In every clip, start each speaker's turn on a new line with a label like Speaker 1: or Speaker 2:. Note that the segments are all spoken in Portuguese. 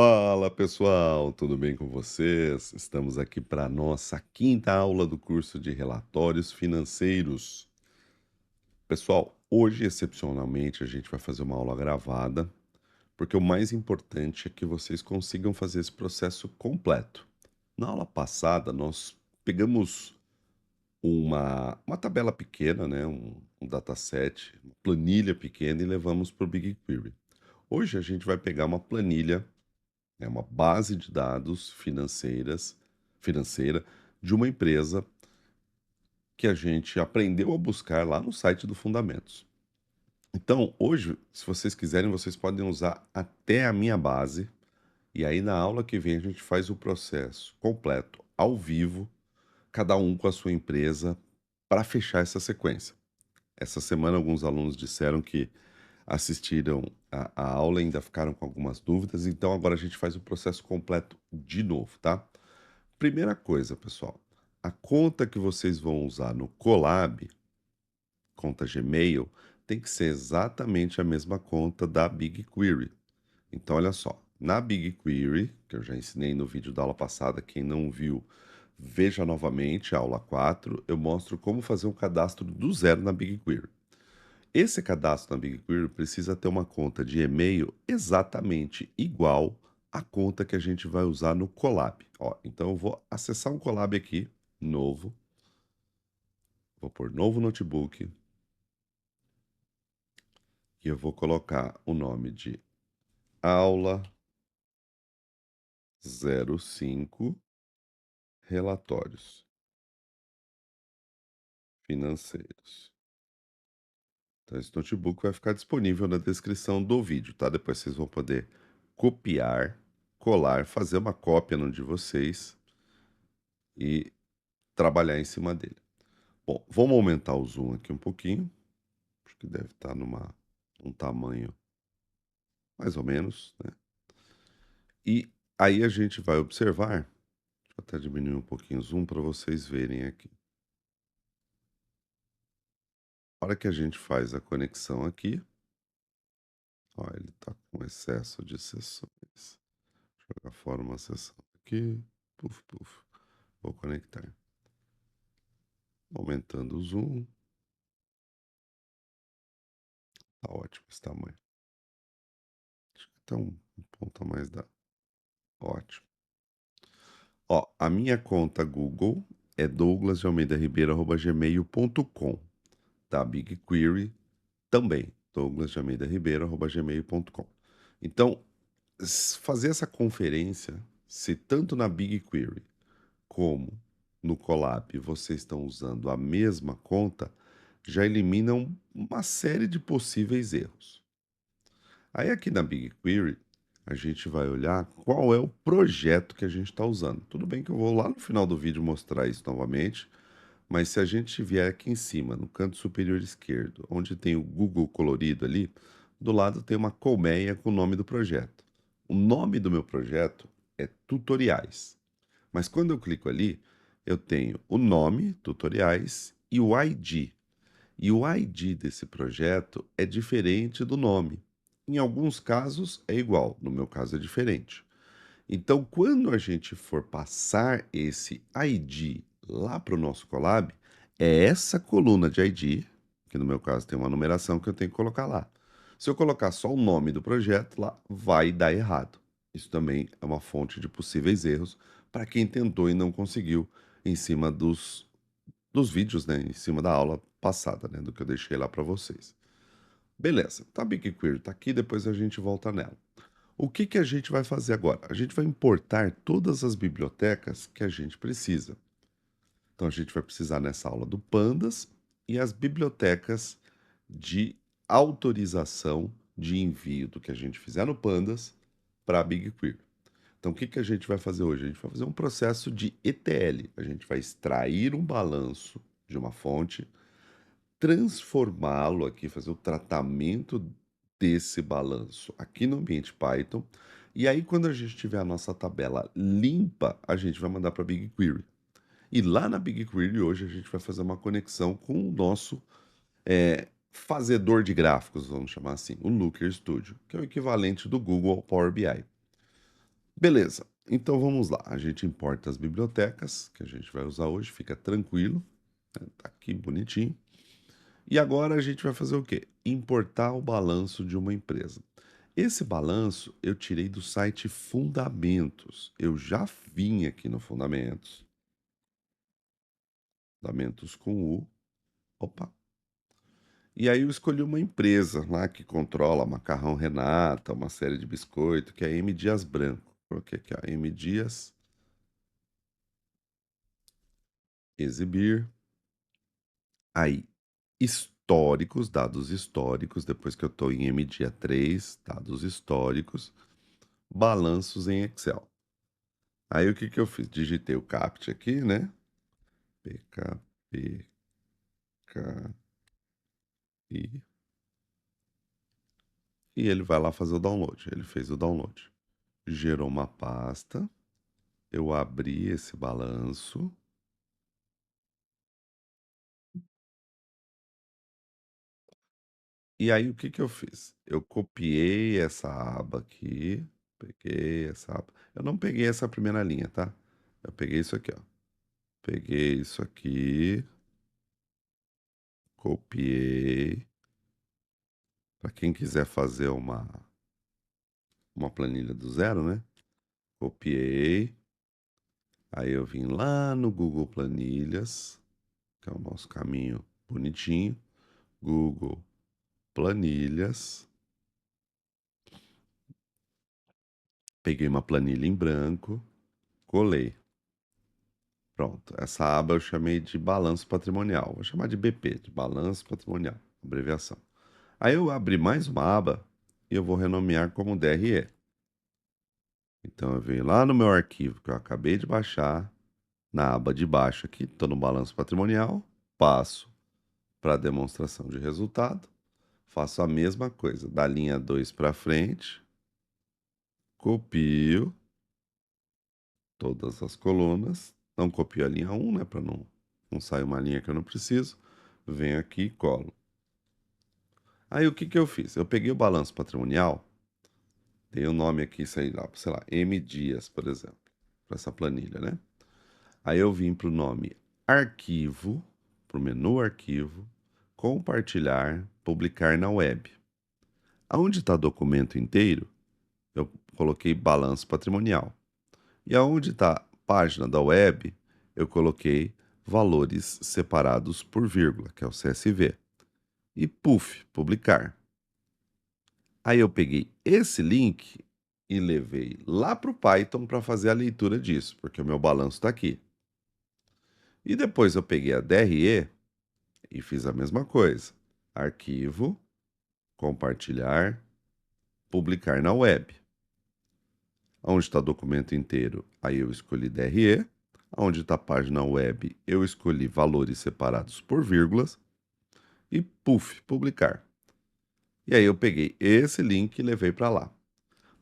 Speaker 1: Fala pessoal, tudo bem com vocês? Estamos aqui para a nossa quinta aula do curso de relatórios financeiros. Pessoal, hoje excepcionalmente a gente vai fazer uma aula gravada, porque o mais importante é que vocês consigam fazer esse processo completo. Na aula passada, nós pegamos uma tabela pequena, né, um dataset, uma planilha pequena e levamos para o BigQuery. Hoje a gente vai pegar uma planilha, é uma base de dados financeira de uma empresa que a gente aprendeu a buscar lá no site do Fundamentos. Então, hoje, se vocês quiserem, vocês podem usar até a minha base, e aí na aula que vem a gente faz o processo completo, ao vivo, cada um com a sua empresa, para fechar essa sequência. Essa semana, alguns alunos disseram que assistiram a aula e ainda ficaram com algumas dúvidas, então agora a gente faz o processo completo de novo, tá? Primeira coisa, pessoal, a conta que vocês vão usar no Colab, conta Gmail, tem que ser exatamente a mesma conta da BigQuery. Então, olha só, na BigQuery, que eu já ensinei no vídeo da aula passada, quem não viu, veja novamente a aula 4, eu mostro como fazer um cadastro do zero na BigQuery. Esse cadastro na BigQuery precisa ter uma conta de e-mail exatamente igual à conta que a gente vai usar no Colab. Ó, então eu vou acessar um Colab aqui, novo, vou pôr novo notebook e eu vou colocar o nome de aula 05 relatórios financeiros. Então esse notebook vai ficar disponível na descrição do vídeo, tá? Depois vocês vão poder copiar, colar, fazer uma cópia no de vocês e trabalhar em cima dele. Bom, vamos aumentar o zoom aqui um pouquinho. Acho que deve estar um tamanho mais ou menos, né? E aí a gente vai observar, deixa eu até diminuir um pouquinho o zoom para vocês verem aqui. A hora que a gente faz a conexão aqui, ó, ele está com excesso de sessões. Jogar fora uma sessão aqui, puf, puf. Vou conectar. Aumentando o zoom, tá ótimo esse tamanho. Acho que até um ponto a mais dá. Ótimo. Ó, a minha conta Google é douglasdealmeida.ribeiro@gmail.com, tá? BigQuery também, douglasdealmeida.ribeiro@gmail.com. Então, fazer essa conferência, se tanto na BigQuery como no Colab vocês estão usando a mesma conta, já elimina uma série de possíveis erros. Aí aqui na BigQuery, a gente vai olhar qual é o projeto que a gente está usando. Tudo bem que eu vou lá no final do vídeo mostrar isso novamente, mas se a gente vier aqui em cima, no canto superior esquerdo, onde tem o Google colorido ali, do lado tem uma colmeia com o nome do projeto. O nome do meu projeto é Tutoriais. Mas quando eu clico ali, eu tenho o nome, Tutoriais, e o ID. E o ID desse projeto é diferente do nome. Em alguns casos é igual, no meu caso é diferente. Então, quando a gente for passar esse ID lá para o nosso Colab, é essa coluna de ID, que no meu caso tem uma numeração que eu tenho que colocar lá. Se eu colocar só o nome do projeto lá, vai dar errado. Isso também é uma fonte de possíveis erros para quem tentou e não conseguiu em cima dos vídeos, né, em cima da aula passada, né, do que eu deixei lá para vocês. Beleza, tá BigQuery, tá aqui, depois a gente volta nela. O que que a gente vai fazer agora? A gente vai importar todas as bibliotecas que a gente precisa. Então a gente vai precisar nessa aula do Pandas e as bibliotecas de autorização de envio do que a gente fizer no Pandas para a BigQuery. Então o que que a gente vai fazer hoje? A gente vai fazer um processo de ETL. A gente vai extrair um balanço de uma fonte, transformá-lo aqui, fazer o tratamento desse balanço aqui no ambiente Python. E aí, quando a gente tiver a nossa tabela limpa, a gente vai mandar para a BigQuery. E lá na BigQuery hoje a gente vai fazer uma conexão com o nosso fazedor de gráficos, vamos chamar assim, o Looker Studio, que é o equivalente do Google ao Power BI. Beleza, então vamos lá. A gente importa as bibliotecas que a gente vai usar hoje, fica tranquilo, né, tá aqui bonitinho. E agora a gente vai fazer o quê? Importar o balanço de uma empresa. Esse balanço eu tirei do site Fundamentos. Eu já vim aqui no Fundamentos, Fundamentos com U. Opa. E aí eu escolhi uma empresa lá que controla Macarrão Renata, uma série de biscoito, que é a M Dias Branco. Coloquei aqui, ó, M Dias, exibir. Aí, históricos, dados históricos, depois que eu estou em M dia 3, dados históricos, balanços em Excel. Aí o que que eu fiz? Digitei o CAPT aqui, né? PKPKI. E ele vai lá fazer o download. Ele fez o download. Gerou uma pasta. Eu abri esse balanço. E aí o que que eu fiz? Eu copiei essa aba aqui. Peguei essa aba. Eu não peguei essa primeira linha, tá? Eu peguei isso aqui, ó. Peguei isso aqui. Copiei. Para quem quiser fazer uma planilha do zero, né? Copiei. Aí eu vim lá no Google Planilhas, que é o nosso caminho bonitinho. Google Planilhas. Peguei uma planilha em branco, colei. Pronto. Essa aba eu chamei de balanço patrimonial. Vou chamar de BP, de balanço patrimonial, abreviação. Aí eu abri mais uma aba e eu vou renomear como DRE. Então eu venho lá no meu arquivo que eu acabei de baixar, na aba de baixo aqui, estou no balanço patrimonial, passo para demonstração de resultado, faço a mesma coisa, da linha 2 para frente, copio todas as colunas, não copio a linha 1, né, para não sair uma linha que eu não preciso, venho aqui e colo. Aí o que que eu fiz? Eu peguei o balanço patrimonial, dei o nome aqui, sei lá, M Dias, por exemplo, para essa planilha, né? Aí eu vim para o nome Arquivo, para o menu Arquivo, Compartilhar, Publicar na Web. Aonde está documento inteiro, eu coloquei Balanço Patrimonial. E aonde está Página da Web, eu coloquei Valores Separados por Vírgula, que é o CSV. E PUF, Publicar. Aí eu peguei esse link e levei lá para o Python para fazer a leitura disso, porque o meu balanço está aqui. E depois eu peguei a DRE e fiz a mesma coisa. Arquivo, compartilhar, publicar na web. Onde está documento inteiro, aí eu escolhi DRE. Onde está a página web, eu escolhi valores separados por vírgulas. E puf, publicar. E aí eu peguei esse link e levei para lá.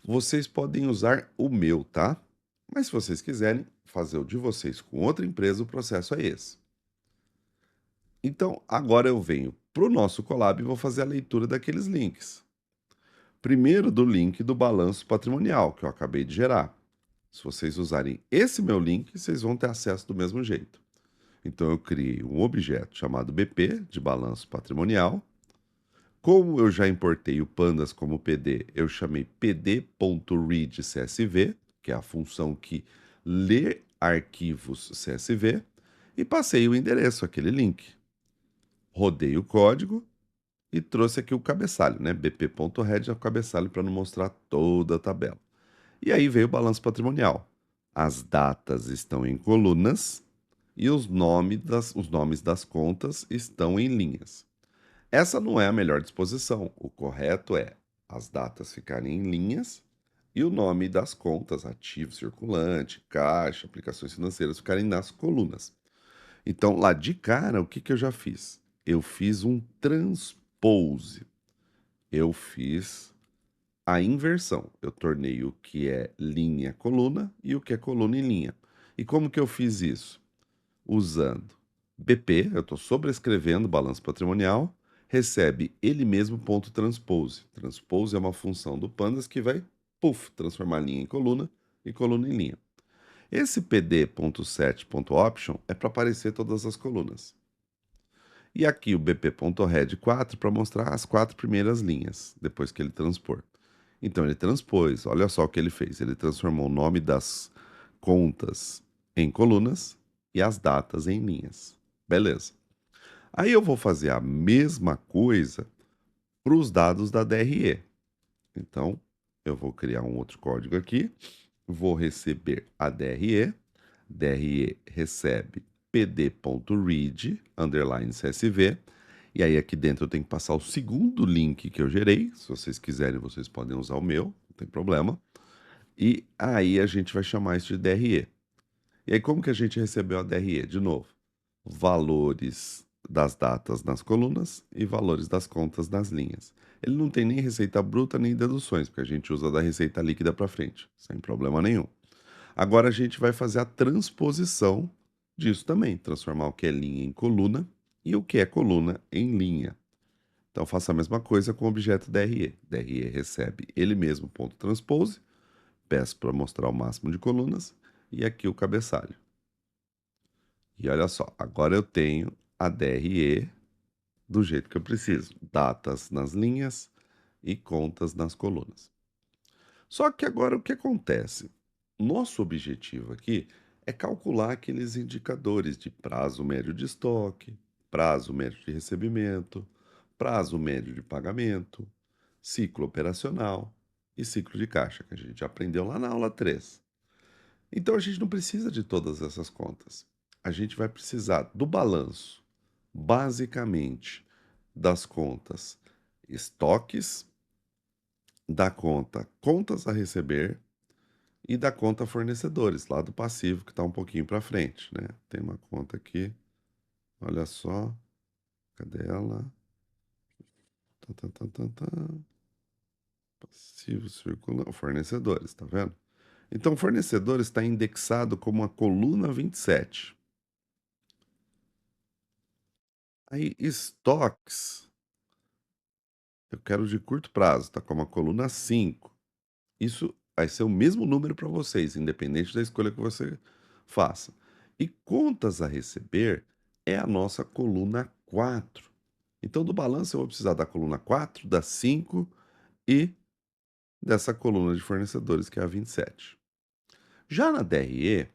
Speaker 1: Vocês podem usar o meu, tá? Mas se vocês quiserem fazer o de vocês com outra empresa, o processo é esse. Então, agora eu venho para o nosso Colab e vou fazer a leitura daqueles links. Primeiro do link do balanço patrimonial, que eu acabei de gerar. Se vocês usarem esse meu link, vocês vão ter acesso do mesmo jeito. Então eu criei um objeto chamado BP, de balanço patrimonial. Como eu já importei o Pandas como PD, eu chamei pd.readcsv, que é a função que lê arquivos CSV, e passei o endereço, aquele link. Rodei o código e trouxe aqui o cabeçalho, né? bp.red é o cabeçalho para não mostrar toda a tabela. E aí veio o balanço patrimonial. As datas estão em colunas e os nomes das contas estão em linhas. Essa não é a melhor disposição. O correto é as datas ficarem em linhas e o nome das contas, ativo, circulante, caixa, aplicações financeiras, ficarem nas colunas. Então, lá de cara, o que que eu já fiz? Eu fiz um transpose. Eu fiz a inversão. Eu tornei o que é linha coluna e o que é coluna em linha. E como que eu fiz isso? Usando BP, eu estou sobrescrevendo o balanço patrimonial, recebe ele mesmo ponto transpose. Transpose é uma função do Pandas que vai, transformar a linha em coluna e coluna em linha. Esse pd.set.option é para aparecer todas as colunas. E aqui o bp.head 4 para mostrar as 4 primeiras linhas, depois que ele transpor. Então ele transpôs, olha só o que ele fez. Ele transformou o nome das contas em colunas e as datas em linhas. Beleza. Aí eu vou fazer a mesma coisa para os dados da DRE. Então, eu vou criar um outro código aqui, vou receber a DRE, DRE recebe pd.read, underline CSV, e aí aqui dentro eu tenho que passar o segundo link que eu gerei, se vocês quiserem vocês podem usar o meu, não tem problema, e aí a gente vai chamar isso de DRE. E aí como que a gente recebeu a DRE? De novo, valores das datas nas colunas e valores das contas nas linhas. Ele não tem nem receita bruta nem deduções, porque a gente usa da receita líquida para frente, sem problema nenhum. Agora a gente vai fazer a transposição disso também, transformar o que é linha em coluna e o que é coluna em linha. Então faça a mesma coisa com o objeto DRE. DRE recebe ele mesmo ponto transpose, peço para mostrar o máximo de colunas e aqui o cabeçalho. E olha só, agora eu tenho a DRE do jeito que eu preciso, datas nas linhas e contas nas colunas. Só que agora o que acontece? Nosso objetivo aqui é calcular aqueles indicadores de prazo médio de estoque, prazo médio de recebimento, prazo médio de pagamento, ciclo operacional e ciclo de caixa, que a gente aprendeu lá na aula 3. Então a gente não precisa de todas essas contas. A gente vai precisar do balanço, basicamente, das contas estoques, da conta contas a receber e da conta fornecedores, lá do passivo, que está um pouquinho para frente, né? Tem uma conta aqui, olha só, cadê ela? Tá, tá, tá, tá, tá. Passivo circulando, fornecedores, tá vendo? Então, fornecedores está indexado como a coluna 27. Aí, estoques, eu quero de curto prazo, tá como a coluna 5. Isso vai ser o mesmo número para vocês, independente da escolha que você faça. E contas a receber é a nossa coluna 4. Então, do balanço, eu vou precisar da coluna 4, da 5 e dessa coluna de fornecedores, que é a 27. Já na DRE,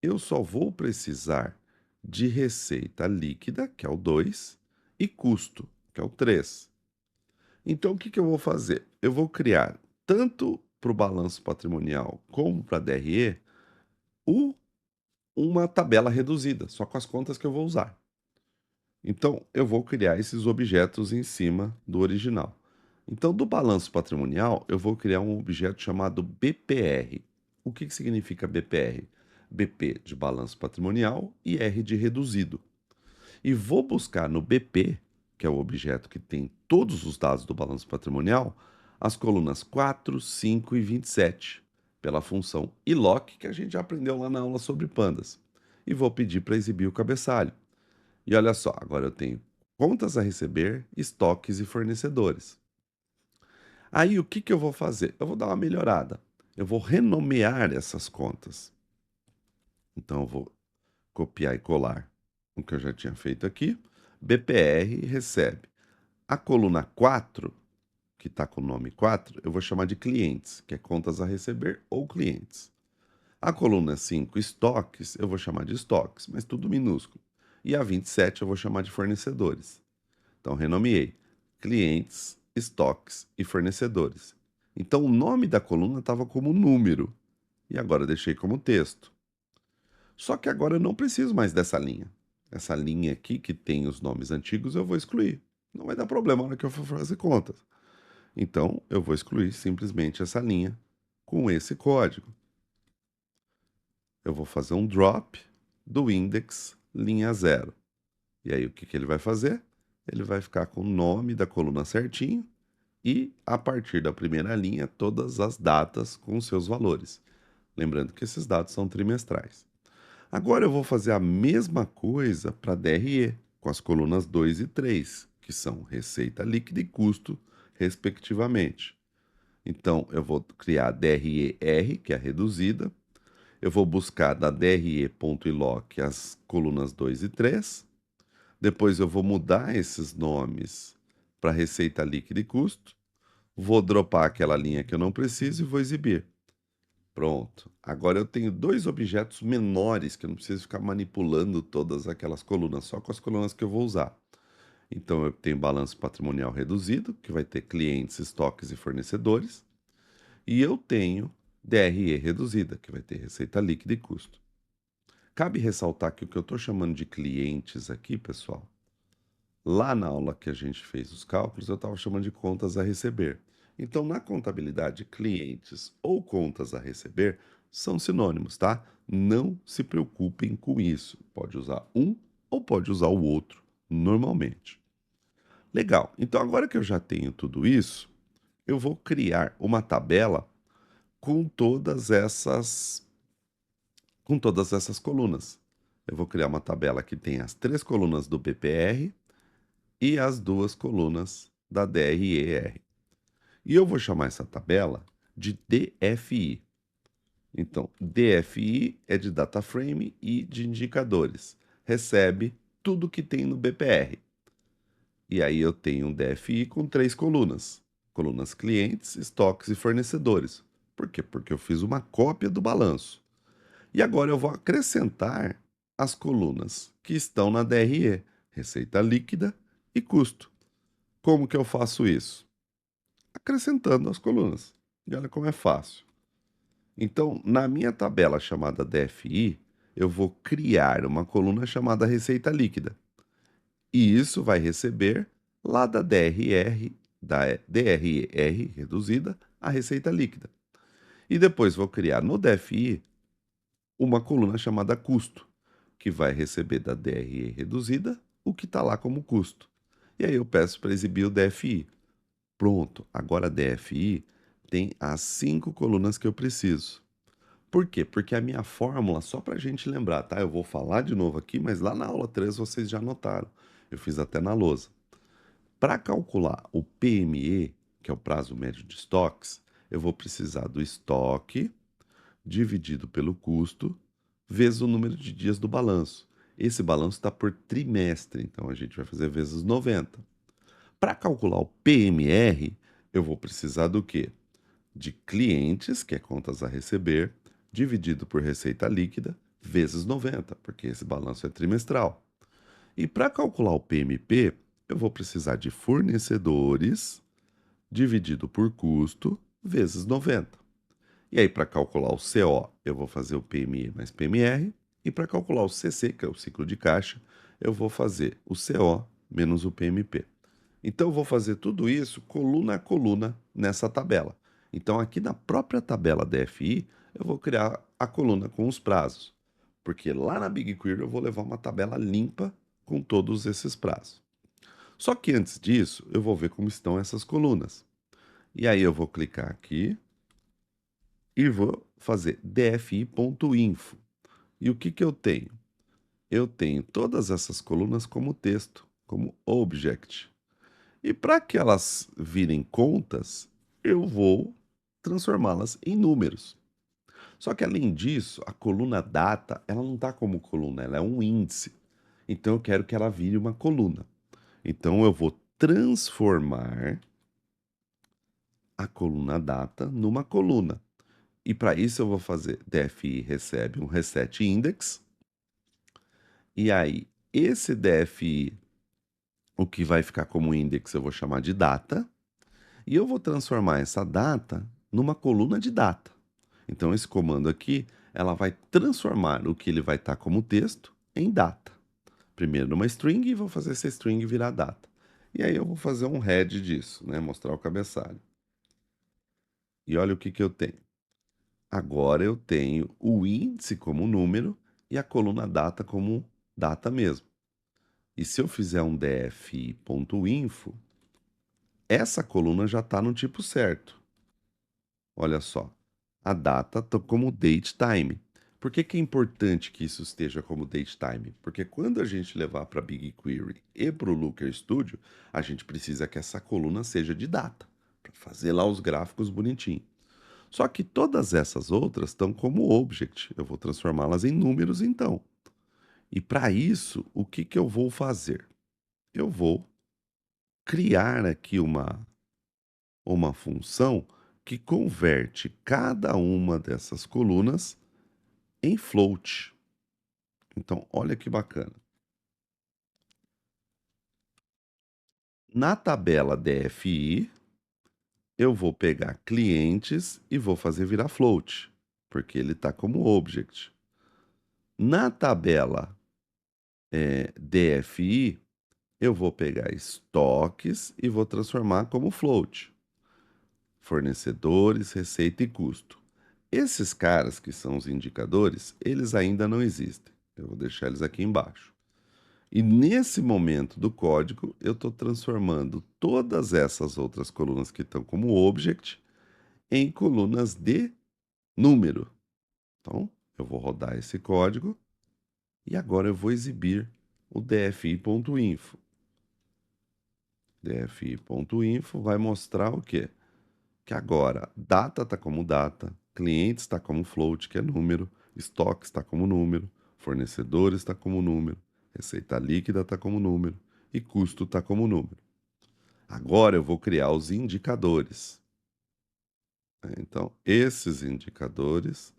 Speaker 1: eu só vou precisar de receita líquida, que é o 2, e custo, que é o 3. Então, o que que eu vou fazer? Eu vou criar, tanto para o balanço patrimonial como para a DRE, o uma tabela reduzida, só com as contas que eu vou usar. Então, eu vou criar esses objetos em cima do original. Então, do balanço patrimonial, eu vou criar um objeto chamado BPR. O que que significa BPR? BP de balanço patrimonial e R de reduzido. E vou buscar no BP, que é o objeto que tem todos os dados do balanço patrimonial, as colunas 4, 5 e 27, pela função iloc, que a gente já aprendeu lá na aula sobre pandas. E vou pedir para exibir o cabeçalho. E olha só, agora eu tenho contas a receber, estoques e fornecedores. Aí o que que eu vou fazer? Eu vou dar uma melhorada. Eu vou renomear essas contas. Então eu vou copiar e colar o que eu já tinha feito aqui. BPR recebe. A coluna 4, que está com o nome 4, eu vou chamar de clientes, que é contas a receber ou clientes. A coluna 5, estoques, eu vou chamar de estoques, mas tudo minúsculo. E a 27 eu vou chamar de fornecedores. Então, renomeei clientes, estoques e fornecedores. Então, o nome da coluna estava como número e agora eu deixei como texto. Só que agora eu não preciso mais dessa linha. Essa linha aqui, que tem os nomes antigos, eu vou excluir. Não vai dar problema na hora que eu for fazer contas. Então, eu vou excluir simplesmente essa linha com esse código. Eu vou fazer um drop do index linha 0. E aí, o que que ele vai fazer? Ele vai ficar com o nome da coluna certinho e, a partir da primeira linha, todas as datas com seus valores. Lembrando que esses dados são trimestrais. Agora eu vou fazer a mesma coisa para DRE, com as colunas 2 e 3, que são receita líquida e custo, respectivamente. Então, eu vou criar DRER, que é a reduzida. Eu vou buscar da DRE.iloc as colunas 2 e 3. Depois eu vou mudar esses nomes para receita líquida e custo. Vou dropar aquela linha que eu não preciso e vou exibir. Pronto. Agora eu tenho dois objetos menores que eu não preciso ficar manipulando todas aquelas colunas, só com as colunas que eu vou usar. Então eu tenho balanço patrimonial reduzido, que vai ter clientes, estoques e fornecedores. E eu tenho DRE reduzida, que vai ter receita líquida e custo. Cabe ressaltar que o que eu estou chamando de clientes aqui, pessoal, lá na aula que a gente fez os cálculos, eu estava chamando de contas a receber. Então, na contabilidade, clientes ou contas a receber são sinônimos, tá? Não se preocupem com isso. Pode usar um ou pode usar o outro, normalmente. Legal. Então, agora que eu já tenho tudo isso, eu vou criar uma tabela com todas essas colunas. Eu vou criar uma tabela que tem as 3 colunas do BPR e as 2 colunas da DRER. E eu vou chamar essa tabela de DFI. Então, DFI é de data frame e de indicadores. Recebe tudo que tem no BPR. E aí eu tenho um DFI com 3 colunas. Colunas clientes, estoques e fornecedores. Por quê? Porque eu fiz uma cópia do balanço. E agora eu vou acrescentar as colunas que estão na DRE, receita líquida e custo. Como que eu faço isso? Acrescentando as colunas. E olha como é fácil. Então, na minha tabela chamada DFI, eu vou criar uma coluna chamada receita líquida. E isso vai receber lá da DRR reduzida, a receita líquida. E depois vou criar no DFI uma coluna chamada custo, que vai receber da DRE reduzida o que está lá como custo. E aí eu peço para exibir o DFI. Pronto, agora a DFI tem as 5 colunas que eu preciso. Por quê? Porque a minha fórmula, só para a gente lembrar, tá? Eu vou falar de novo aqui, mas lá na aula 3 vocês já notaram. Eu fiz até na lousa. Para calcular o PME, que é o prazo médio de estoques, eu vou precisar do estoque dividido pelo custo vezes o número de dias do balanço. Esse balanço está por trimestre, então a gente vai fazer vezes 90. Para calcular o PMR, eu vou precisar do quê? De clientes, que é contas a receber, dividido por receita líquida, vezes 90, porque esse balanço é trimestral. E para calcular o PMP, eu vou precisar de fornecedores, dividido por custo, vezes 90. E aí, para calcular o CO, eu vou fazer o PME mais PMR. E para calcular o CC, que é o ciclo de caixa, eu vou fazer o CO menos o PMP. Então, eu vou fazer tudo isso coluna a coluna nessa tabela. Então, aqui na própria tabela DFI, eu vou criar a coluna com os prazos. Porque lá na BigQuery eu vou levar uma tabela limpa com todos esses prazos. Só que antes disso, eu vou ver como estão essas colunas. E aí eu vou clicar aqui e vou fazer dfi.info. E o que que eu tenho? Eu tenho todas essas colunas como texto, como object. E para que elas virem contas, eu vou transformá-las em números. Só que além disso, a coluna data, ela não está como coluna, ela é um índice. Então eu quero que ela vire uma coluna. Então eu vou transformar a coluna data numa coluna. E para isso eu vou fazer DFI recebe um reset index. E aí, esse DFI, o que vai ficar como index, eu vou chamar de data. E eu vou transformar essa data numa coluna de data. Então, esse comando aqui, ela vai transformar o que ele vai estar como texto em data. Primeiro numa string e vou fazer essa string virar data. E aí eu vou fazer um head disso, né? Mostrar o cabeçalho. E olha o que que eu tenho. Agora eu tenho o índice como número e a coluna data como data mesmo. E se eu fizer um df.info, essa coluna já está no tipo certo. Olha só, a data está como date time. Por que que é importante que isso esteja como date time? Porque quando a gente levar para BigQuery e para o Looker Studio, a gente precisa que essa coluna seja de data, para fazer lá os gráficos bonitinho. Só que todas essas outras estão como object, eu vou transformá-las em números então. E para isso, o que que eu vou fazer? Eu vou criar aqui uma função que converte cada uma dessas colunas em float. Então, olha que bacana. Na tabela DFI, eu vou pegar clientes e vou fazer virar float, porque ele está como object. Na tabela DFI, eu vou pegar estoques e vou transformar como float. Fornecedores, receita e custo. Esses caras que são os indicadores, eles ainda não existem. Eu vou deixar eles aqui embaixo. E nesse momento do código, eu estou transformando todas essas outras colunas que estão como object em colunas de número. Então, eu vou rodar esse código e agora eu vou exibir o dfi.info. dfi.info vai mostrar o quê? Que agora data está como data, clientes está como float, que é número, estoque está como número, fornecedores está como número, receita líquida está como número e custo está como número. Agora eu vou criar os indicadores. Então, esses indicadores.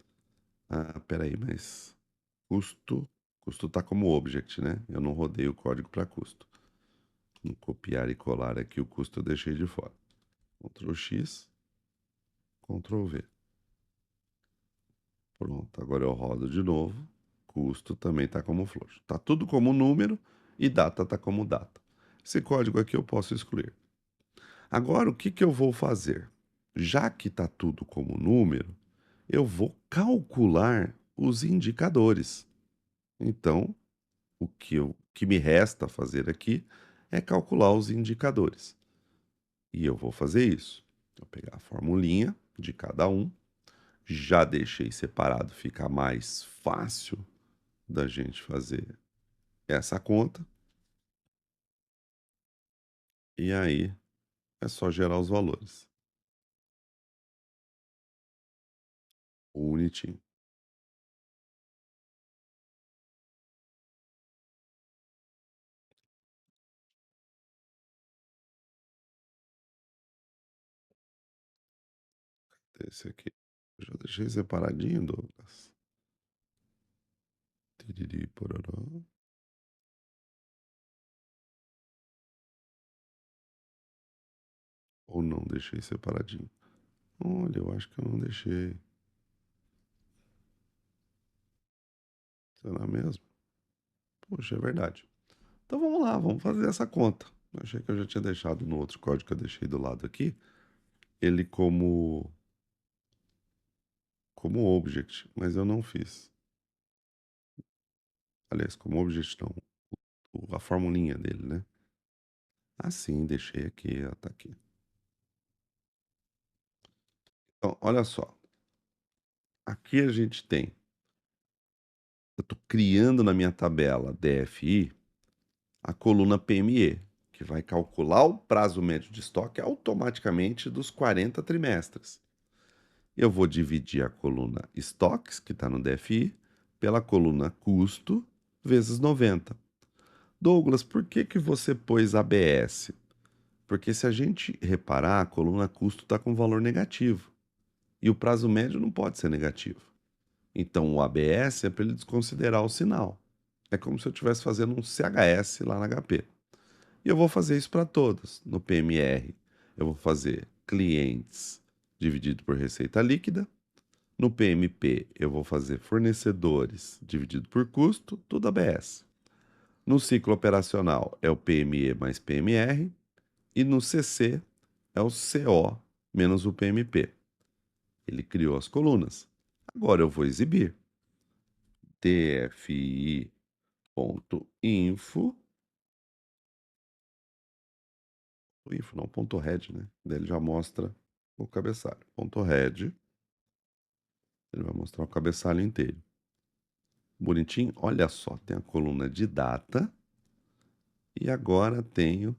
Speaker 1: Ah, peraí, mas custo. Custo está como object, né? Eu não rodei o código para custo. Vou copiar e colar aqui o custo eu deixei de fora. Ctrl X, Ctrl V. Pronto, agora eu rodo de novo. Custo também está como float. Está tudo como número e data está como data. Esse código aqui eu posso excluir. Agora, o que que eu vou fazer? Já que está tudo como número, eu vou calcular os indicadores. Então, o que me resta fazer aqui é calcular os indicadores. E eu vou fazer isso. Vou pegar a formulinha de cada um, já deixei separado, fica mais fácil da gente fazer essa conta. E aí é só gerar os valores. Bonitinho. Esse aqui. Eu já deixei separadinho, Douglas. Tiriri, pororó. Ou não deixei separadinho? Olha, eu acho que eu não deixei. Será mesmo? Poxa, é verdade. Então vamos lá, vamos fazer essa conta. Eu achei que eu já tinha deixado no outro código que eu deixei do lado aqui, ele como object, mas eu não fiz. Aliás, como object não, a formulinha dele, né? Ah, sim, deixei aqui, ó, tá aqui. Então, olha só. Aqui a gente tem, eu estou criando na minha tabela DFI a coluna PME, que vai calcular o prazo médio de estoque automaticamente dos 40 trimestres. Eu vou dividir a coluna estoques, que está no DFI, pela coluna custo vezes 90. Douglas, por que que você pôs ABS? Porque se a gente reparar, a coluna custo está com valor negativo. E o prazo médio não pode ser negativo. Então o ABS é para ele desconsiderar o sinal. É como se eu estivesse fazendo um CHS lá na HP. E eu vou fazer isso para todas. No PMR, eu vou fazer clientes dividido por receita líquida. No PMP, eu vou fazer fornecedores dividido por custo, tudo ABS. No ciclo operacional, é o PME mais PMR. E no CC, é o CO menos o PMP. Ele criou as colunas. Agora eu vou exibir. dfi.info. Info não, ponto .head, né? Daí ele já mostra o cabeçalho. Ponto .head. Ele vai mostrar o cabeçalho inteiro. Bonitinho. Olha só, tem a coluna de data. E agora tenho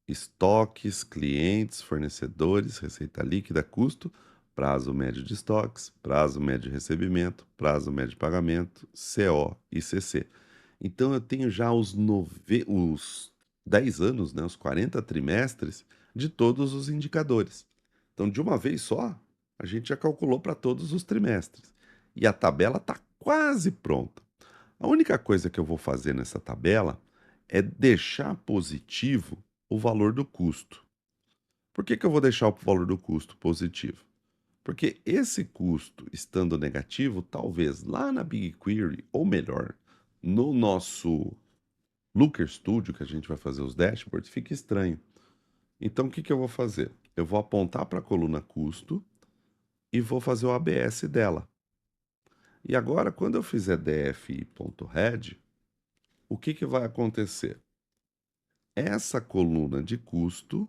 Speaker 1: estoques, clientes, fornecedores, receita líquida, custo, prazo médio de estoques, prazo médio de recebimento, prazo médio de pagamento, CO e CC. Então eu tenho já os 10 anos, né, os 40 trimestres de todos os indicadores. Então, de uma vez só, a gente já calculou para todos os trimestres. E a tabela está quase pronta. A única coisa que eu vou fazer nessa tabela é deixar positivo o valor do custo. Por que que eu vou deixar o valor do custo positivo? Porque esse custo, estando negativo, talvez lá na BigQuery, ou melhor, no nosso Looker Studio, que a gente vai fazer os dashboards, fique estranho. Então, o que que eu vou fazer? Eu vou apontar para a coluna custo e vou fazer o ABS dela. E agora, quando eu fizer dfi.head, o que que vai acontecer? Essa coluna de custo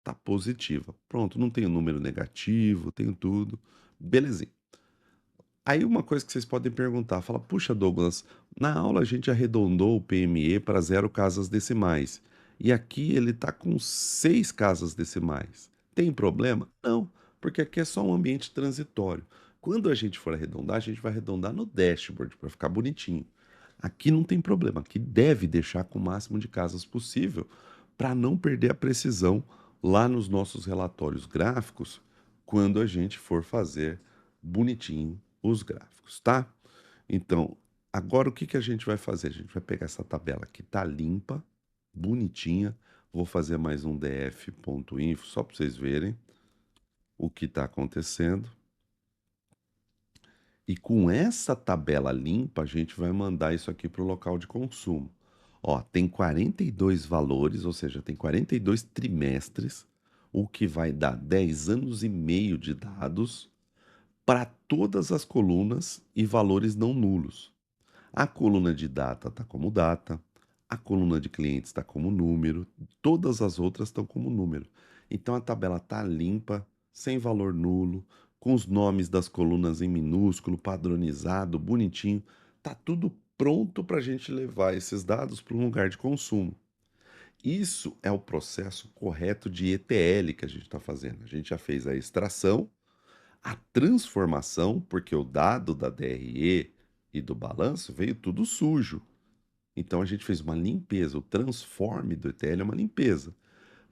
Speaker 1: está positiva. Pronto, não tenho número negativo, tenho tudo. Belezinha. Aí uma coisa que vocês podem perguntar, fala, puxa Douglas, na aula a gente arredondou o PME para 0 casas decimais. E aqui ele está com 6 casas decimais. Tem problema? Não, porque aqui é só um ambiente transitório. Quando a gente for arredondar, a gente vai arredondar no dashboard para ficar bonitinho. Aqui não tem problema, aqui deve deixar com o máximo de casas possível para não perder a precisão lá nos nossos relatórios gráficos quando a gente for fazer bonitinho os gráficos, tá? Então, agora o que que a gente vai fazer? A gente vai pegar essa tabela que tá limpa, bonitinha. Vou fazer mais um df.info só para vocês verem o que está acontecendo. E com essa tabela limpa, a gente vai mandar isso aqui para o local de consumo. Ó, tem 42 valores, ou seja, tem 42 trimestres, o que vai dar 10 anos e meio de dados para todas as colunas e valores não nulos. A coluna de data está como data, a coluna de clientes está como número, todas as outras estão como número. Então a tabela está limpa, sem valor nulo, com os nomes das colunas em minúsculo, padronizado, bonitinho. Tá tudo pronto para a gente levar esses dados para um lugar de consumo. Isso é o processo correto de ETL que a gente está fazendo. A gente já fez a extração, a transformação, porque o dado da DRE e do balanço veio tudo sujo. Então a gente fez uma limpeza, o transform do ETL é uma limpeza.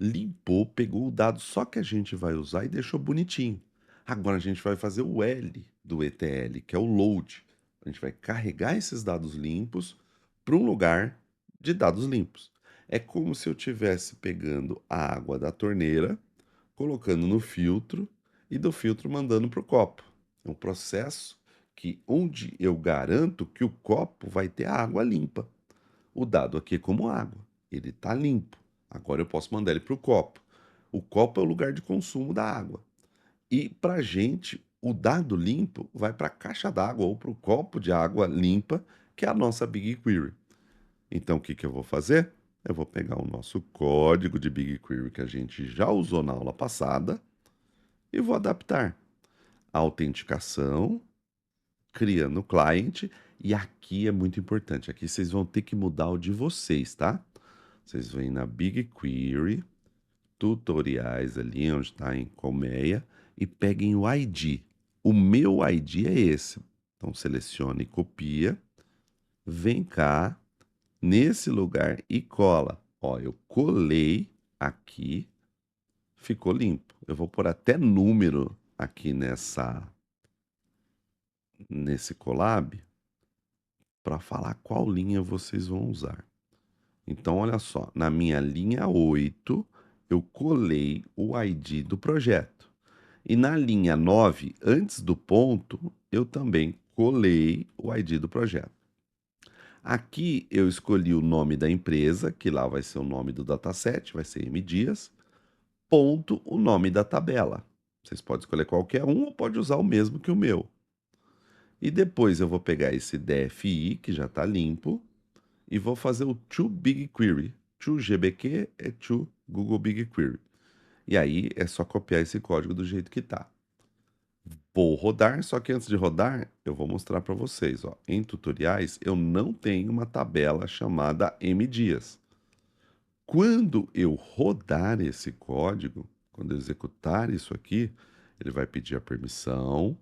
Speaker 1: Limpou, pegou o dado só que a gente vai usar e deixou bonitinho. Agora a gente vai fazer o L do ETL, que é o load. A gente vai carregar esses dados limpos para um lugar de dados limpos. É como se eu estivesse pegando a água da torneira, colocando no filtro e do filtro mandando para o copo. É um processo que onde eu garanto que o copo vai ter a água limpa. O dado aqui é como água, ele está limpo. Agora eu posso mandar ele para o copo. O copo é o lugar de consumo da água. E para a gente, o dado limpo vai para a caixa d'água ou para o copo de água limpa, que é a nossa BigQuery. Então o que, que eu vou fazer? Eu vou pegar o nosso código de BigQuery que a gente já usou na aula passada e vou adaptar a autenticação, criando o client, e aqui é muito importante, aqui vocês vão ter que mudar o de vocês, tá? Vocês vêm na BigQuery, tutoriais ali onde está em colmeia e peguem o ID. O meu ID é esse. Então selecione copia, vem cá nesse lugar e cola. Ó, eu colei aqui, ficou limpo. Eu vou pôr até número aqui nesse collab para falar qual linha vocês vão usar. Então, olha só, na minha linha 8, eu colei o ID do projeto. E na linha 9, antes do ponto, eu também colei o ID do projeto. Aqui eu escolhi o nome da empresa, que lá vai ser o nome do dataset, vai ser M Dias, ponto, o nome da tabela. Vocês podem escolher qualquer um ou pode usar o mesmo que o meu. E depois eu vou pegar esse DFI, que já está limpo, e vou fazer o to BigQuery. To GBQ é to Google BigQuery. E aí é só copiar esse código do jeito que está. Vou rodar, só que antes de rodar, eu vou mostrar para vocês. Ó. Em tutoriais, eu não tenho uma tabela chamada MDias. Quando eu rodar esse código, quando eu executar isso aqui, ele vai pedir a permissão,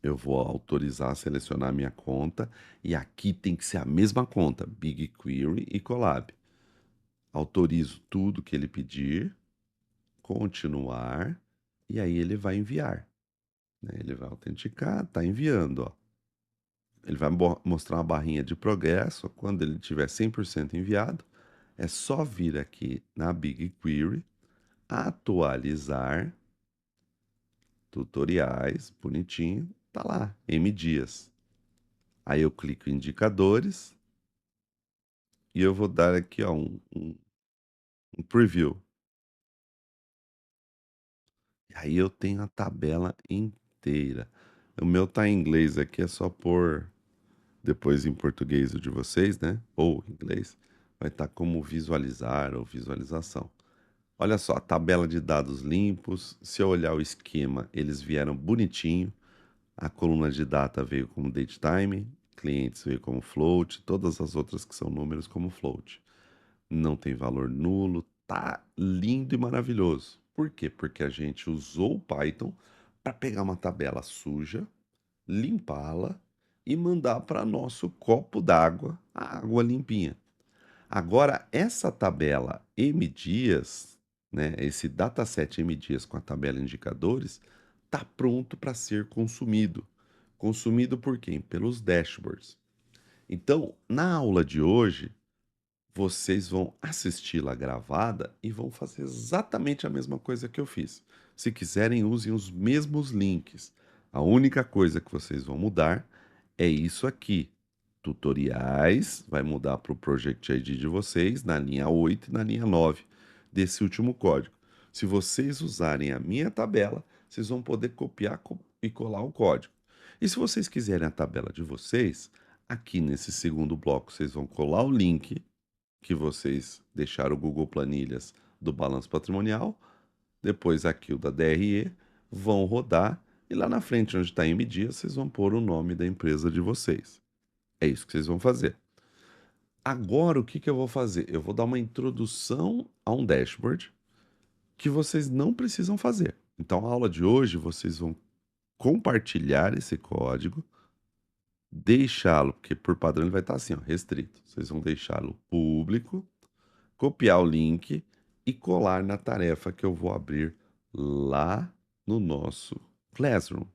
Speaker 1: eu vou autorizar, selecionar a minha conta, e aqui tem que ser a mesma conta, BigQuery e Colab. Autorizo tudo que ele pedir, continuar, e aí ele vai enviar, né? Ele vai autenticar, tá enviando, ó. Ele vai mostrar uma barrinha de progresso. Quando ele tiver 100% enviado, é só vir aqui na BigQuery, atualizar, tutoriais, bonitinho, tá lá, M dias. Aí eu clico em indicadores e eu vou dar aqui ó, um preview. E aí eu tenho a tabela inteira. O meu tá em inglês aqui, é só por depois em português o de vocês, né? Ou em inglês, vai estar como visualizar ou visualização. Olha só, tabela de dados limpos. Se eu olhar o esquema, eles vieram bonitinho. A coluna de data veio como datetime, clientes veio como float, todas as outras que são números como float. Não tem valor nulo, tá lindo e maravilhoso. Por quê? Porque a gente usou o Python para pegar uma tabela suja, limpá-la e mandar para nosso copo d'água, a água limpinha. Agora, essa tabela M dias, né, esse dataset M dias com a tabela indicadores, está pronto para ser consumido. Consumido por quem? Pelos dashboards. Então, na aula de hoje, vocês vão assisti-la gravada e vão fazer exatamente a mesma coisa que eu fiz. Se quiserem, usem os mesmos links. A única coisa que vocês vão mudar é isso aqui. Tutoriais, vai mudar para o Project ID de vocês na linha 8 e na linha 9 desse último código. Se vocês usarem a minha tabela, vocês vão poder copiar e colar o código. E se vocês quiserem a tabela de vocês, aqui nesse segundo bloco vocês vão colar o link que vocês deixaram o Google Planilhas do balanço patrimonial, depois aqui o da DRE, vão rodar e lá na frente, onde está M dias, vocês vão pôr o nome da empresa de vocês. É isso que vocês vão fazer. Agora, o que que eu vou fazer? Eu vou dar uma introdução a um dashboard que vocês não precisam fazer. Então, a aula de hoje, vocês vão compartilhar esse código, deixá-lo, porque por padrão ele vai estar assim, ó, restrito. Vocês vão deixá-lo público, copiar o link e colar na tarefa que eu vou abrir lá no nosso Classroom.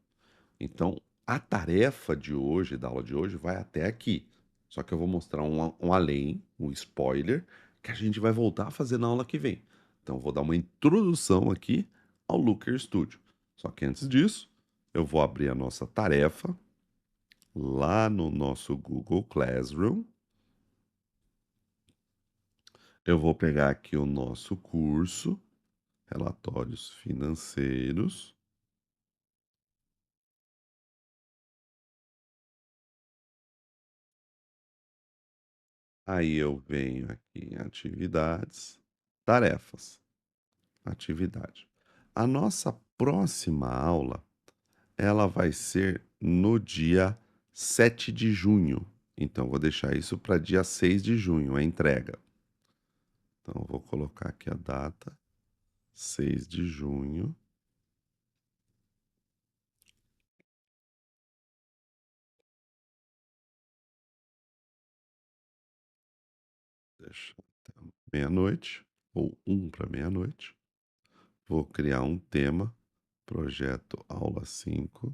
Speaker 1: Então, a tarefa de hoje, da aula de hoje, vai até aqui. Só que eu vou mostrar um além, um spoiler, que a gente vai voltar a fazer na aula que vem. Então, eu vou dar uma introdução aqui ao Looker Studio. Só que antes disso, eu vou abrir a nossa tarefa lá no nosso Google Classroom. Eu vou pegar aqui o nosso curso, relatórios financeiros. Aí eu venho aqui em atividades, tarefas, atividade. A nossa próxima aula, ela vai ser no dia 7 de junho. Então, eu vou deixar isso para dia 6 de junho, a entrega. Então, eu vou colocar aqui a data, 6 de junho. Deixa até meia-noite, ou para meia-noite. Vou criar um tema, projeto aula 5.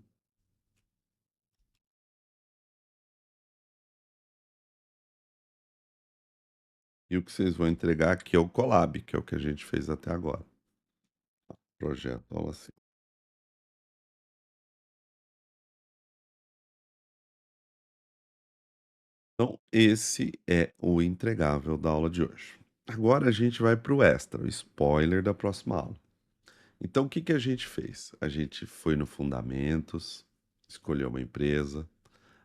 Speaker 1: E o que vocês vão entregar aqui é o Colab, que é o que a gente fez até agora. Projeto aula 5. Então, esse é o entregável da aula de hoje. Agora a gente vai para o extra, o spoiler da próxima aula. Então, o que que a gente fez? A gente foi no Fundamentos, escolheu uma empresa,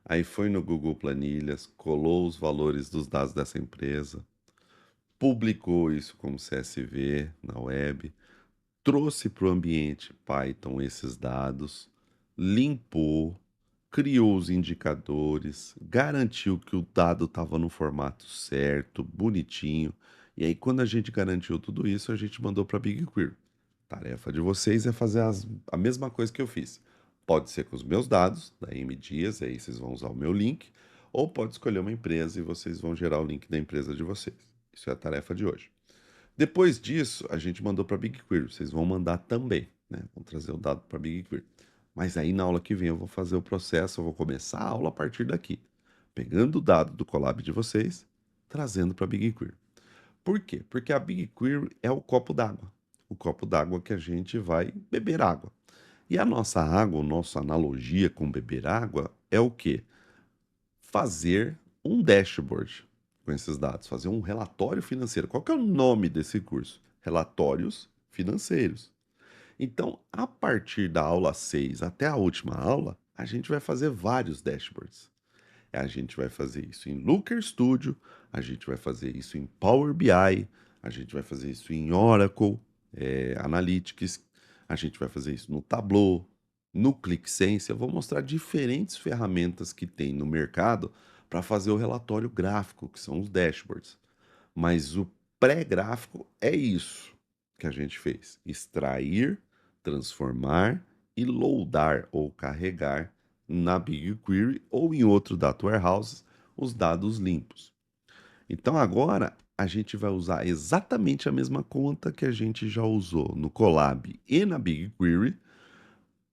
Speaker 1: aí foi no Google Planilhas, colou os valores dos dados dessa empresa, publicou isso como CSV na web, trouxe para o ambiente Python esses dados, limpou, criou os indicadores, garantiu que o dado estava no formato certo, bonitinho, E aí, quando a gente garantiu tudo isso, a gente mandou para BigQuery. Tarefa de vocês é fazer a mesma coisa que eu fiz. Pode ser com os meus dados, da M Dias, aí vocês vão usar o meu link, ou pode escolher uma empresa e vocês vão gerar o link da empresa de vocês. Isso é a tarefa de hoje. Depois disso, a gente mandou para BigQuery. Vocês vão mandar também, né? Vão trazer o dado para BigQuery. Mas aí na aula que vem eu vou fazer o processo, eu vou começar a aula a partir daqui, pegando o dado do Colab de vocês, trazendo para BigQuery. Por quê? Porque a BigQuery é o copo d'água. O copo d'água que a gente vai beber água. E a nossa água, a nossa analogia com beber água é o quê? Fazer um dashboard com esses dados, fazer um relatório financeiro. Qual que é o nome desse curso? Relatórios financeiros. Então, a partir da aula 6 até a última aula, a gente vai fazer vários dashboards. A gente vai fazer isso em Looker Studio, a gente vai fazer isso em Power BI, a gente vai fazer isso em Oracle Analytics, a gente vai fazer isso no Tableau, no ClickSense. Eu vou mostrar diferentes ferramentas que tem no mercado para fazer o relatório gráfico, que são os dashboards. Mas o pré-gráfico é isso que a gente fez: extrair, transformar e loadar ou carregar na BigQuery ou em outro data warehouse os dados limpos. Então agora a gente vai usar exatamente a mesma conta que a gente já usou no Colab e na BigQuery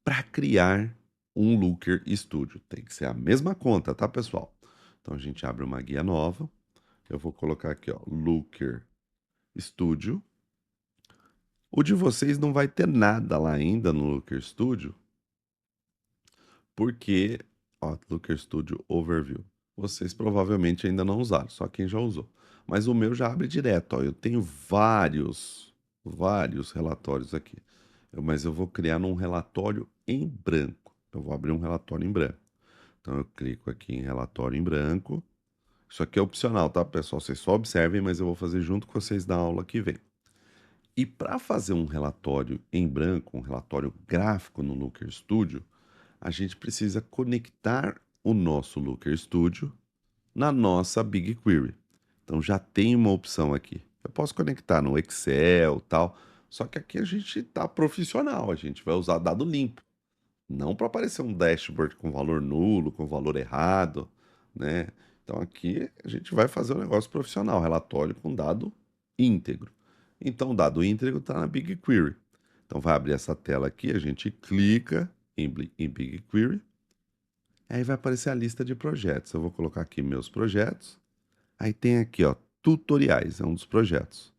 Speaker 1: para criar um Looker Studio. Tem que ser a mesma conta, tá, pessoal? Então a gente abre uma guia nova. Eu vou colocar aqui, ó, Looker Studio. O de vocês não vai ter nada lá ainda no Looker Studio, porque, ó, Looker Studio Overview. Vocês provavelmente ainda não usaram, só quem já usou. Mas o meu já abre direto, ó. Eu tenho vários relatórios aqui. Mas eu vou criar num relatório em branco. Eu vou abrir um relatório em branco. Então eu clico aqui em relatório em branco. Isso aqui é opcional, tá, pessoal? Vocês só observem, mas eu vou fazer junto com vocês na aula que vem. E para fazer um relatório em branco, um relatório gráfico no Looker Studio, a gente precisa conectar o nosso Looker Studio na nossa BigQuery. Então já tem uma opção aqui. Eu posso conectar no Excel, tal, só que aqui a gente está profissional, a gente vai usar dado limpo, não para aparecer um dashboard com valor nulo, com valor errado, né? Então aqui a gente vai fazer um negócio profissional, relatório com dado íntegro. Então o dado íntegro está na BigQuery. Então vai abrir essa tela aqui, a gente clica em BigQuery, aí vai aparecer a lista de projetos. Eu vou colocar aqui meus projetos. Aí tem aqui, ó, tutoriais, é um dos projetos.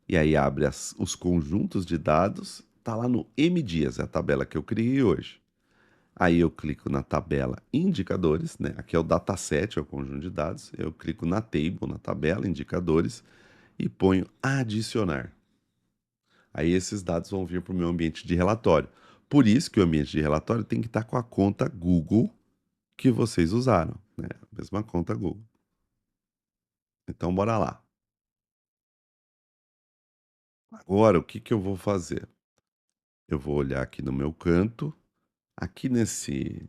Speaker 1: E aí abre os conjuntos de dados, tá lá no MDias, é a tabela que eu criei hoje. Aí eu clico na tabela indicadores, né? Aqui é o dataset, é o conjunto de dados. Eu clico na table, na tabela indicadores e ponho adicionar. Aí esses dados vão vir para o meu ambiente de relatório. Por isso que o ambiente de relatório tem que estar com a conta Google que vocês usaram, né? A mesma conta Google. Então bora lá. Agora o que que eu vou fazer? Eu vou olhar aqui no meu canto, aqui nesse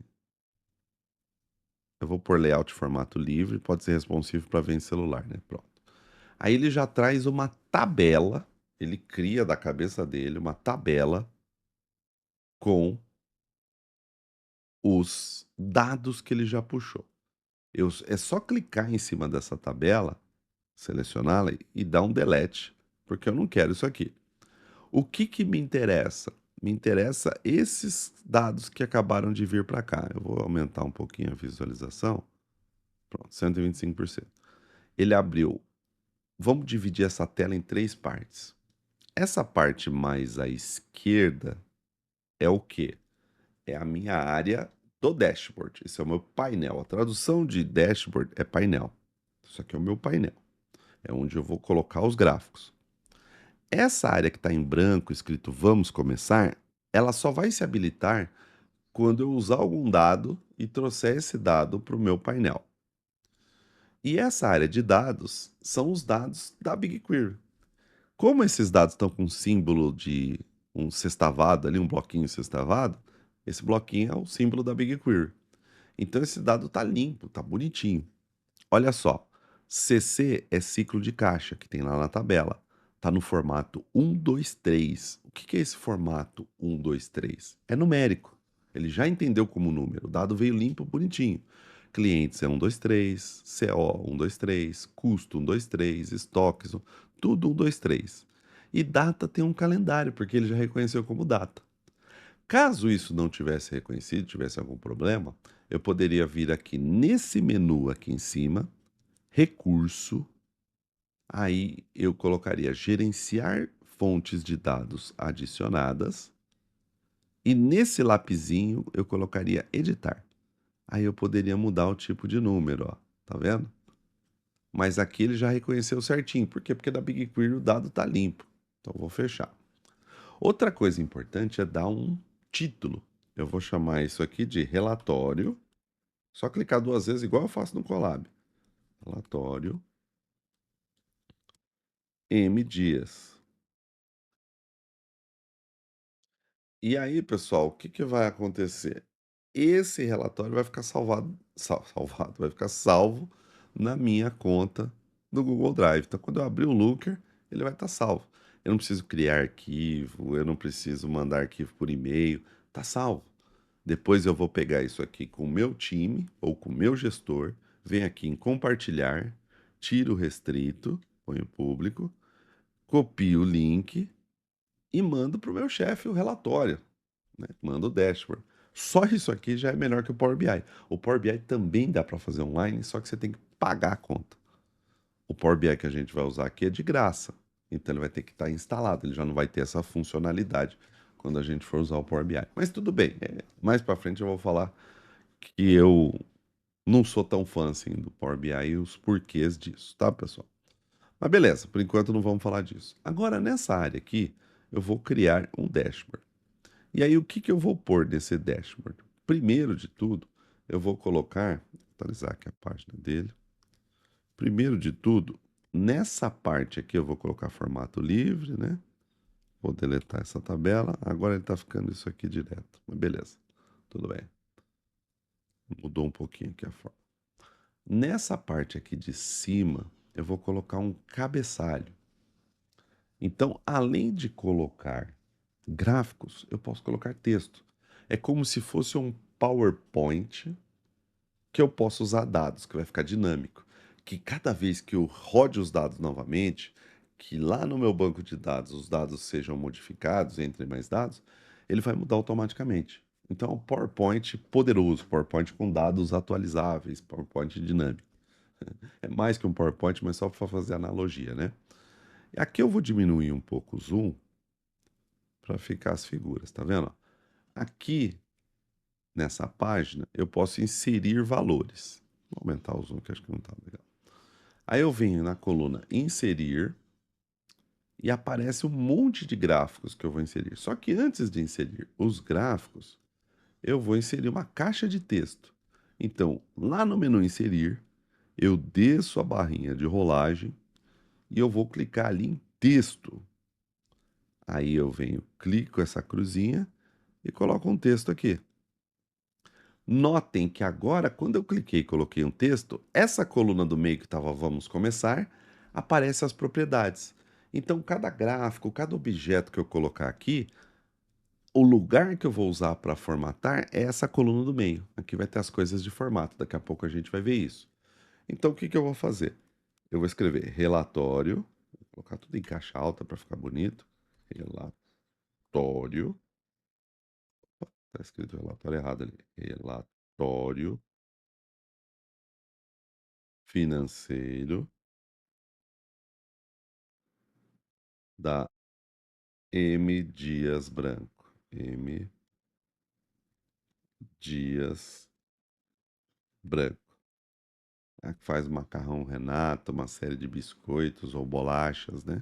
Speaker 1: eu vou pôr layout formato livre, pode ser responsivo para ver em celular, né? Pronto. Aí ele já traz uma tabela, ele cria da cabeça dele uma tabela com os dados que ele já puxou. É só clicar em cima dessa tabela, selecioná-la e dar um delete, porque eu não quero isso aqui. O que que me interessa? Me interessa esses dados que acabaram de vir para cá. Eu vou aumentar um pouquinho a visualização. Pronto, 125%. Ele abriu. Vamos dividir essa tela em três partes. Essa parte mais à esquerda é o quê? É a minha área do dashboard. Esse é o meu painel. A tradução de dashboard é painel. Isso aqui é o meu painel. É onde eu vou colocar os gráficos. Essa área que está em branco, escrito Vamos começar, ela só vai se habilitar quando eu usar algum dado e trouxer esse dado para o meu painel. E essa área de dados são os dados da BigQuery. Como esses dados estão com um símbolo de um sextavado ali, um bloquinho sextavado, esse bloquinho é o símbolo da BigQuery. Então esse dado está limpo, está bonitinho. Olha só, CC é ciclo de caixa, que tem lá na tabela. Tá no formato 123. O que que é esse formato 123? É numérico. Ele já entendeu como número. O dado veio limpo, bonitinho. Clientes é 123, CO 123, custo 123, estoques, tudo 123. E data tem um calendário, porque ele já reconheceu como data. Caso isso não tivesse reconhecido, tivesse algum problema, eu poderia vir aqui nesse menu aqui em cima, recurso, aí eu colocaria gerenciar fontes de dados adicionadas e nesse lapisinho eu colocaria editar. Aí eu poderia mudar o tipo de número, ó, tá vendo? Mas aqui ele já reconheceu certinho. Por quê? Porque da BigQuery o dado tá limpo. Então eu vou fechar. Outra coisa importante é dar um título. Eu vou chamar isso aqui de relatório. Só clicar 2 vezes, igual eu faço no Colab. Relatório M Dias. E aí, pessoal, o que que vai acontecer? Esse relatório vai ficar salvado, vai ficar salvo na minha conta do Google Drive. Então, quando eu abrir o Looker, ele vai estar salvo. Eu não preciso criar arquivo, eu não preciso mandar arquivo por e-mail, tá salvo. Depois eu vou pegar isso aqui com o meu time ou com o meu gestor, venho aqui em compartilhar, tiro o restrito, ponho público, copio o link e mando para o meu chefe o relatório, né? Mando o dashboard. Só isso aqui já é melhor que o Power BI. O Power BI também dá para fazer online, só que você tem que pagar a conta. O Power BI que a gente vai usar aqui é de graça, então ele vai ter que estar instalado, ele já não vai ter essa funcionalidade quando a gente for usar o Power BI. Mas tudo bem, mais para frente eu vou falar que eu não sou tão fã assim do Power BI e os porquês disso, tá, pessoal? Mas beleza, por enquanto não vamos falar disso. Agora, nessa área aqui, eu vou criar um dashboard. E aí, o que que eu vou pôr nesse dashboard? Primeiro de tudo, eu vou colocar, atualizar aqui a página dele. Primeiro de tudo, nessa parte aqui eu vou colocar formato livre, né? Vou deletar essa tabela. Agora ele está ficando isso aqui direto. Mas beleza, tudo bem. Mudou um pouquinho aqui a forma. Nessa parte aqui de cima, eu vou colocar um cabeçalho. Então, além de colocar gráficos, eu posso colocar texto. É como se fosse um PowerPoint que eu posso usar dados, que vai ficar dinâmico. Que cada vez que eu rode os dados novamente, que lá no meu banco de dados os dados sejam modificados, entre mais dados, ele vai mudar automaticamente. Então, é um PowerPoint poderoso, PowerPoint com dados atualizáveis, PowerPoint dinâmico. É mais que um PowerPoint, mas só para fazer analogia, né? Aqui eu vou diminuir um pouco o zoom para ficar as figuras, tá vendo? Aqui nessa página eu posso inserir valores. Vou aumentar o zoom que acho que não tá legal. Aí eu venho na coluna inserir e aparece um monte de gráficos que eu vou inserir. Só que antes de inserir os gráficos, eu vou inserir uma caixa de texto. Então, lá no menu inserir, eu desço a barrinha de rolagem e eu vou clicar ali em texto. Aí eu venho, clico essa cruzinha e coloco um texto aqui. Notem que agora, quando eu cliquei e coloquei um texto, essa coluna do meio que estava vamos começar, aparece as propriedades. Então, cada gráfico, cada objeto que eu colocar aqui, o lugar que eu vou usar para formatar é essa coluna do meio. Aqui vai ter as coisas de formato, daqui a pouco a gente vai ver isso. Então, o que que eu vou fazer? Eu vou escrever relatório, vou colocar tudo em caixa alta para ficar bonito. Relatório. Está escrito relatório errado ali. Relatório financeiro da M. Dias Branco. M. Dias Branco. Faz macarrão Renato, uma série de biscoitos ou bolachas, né?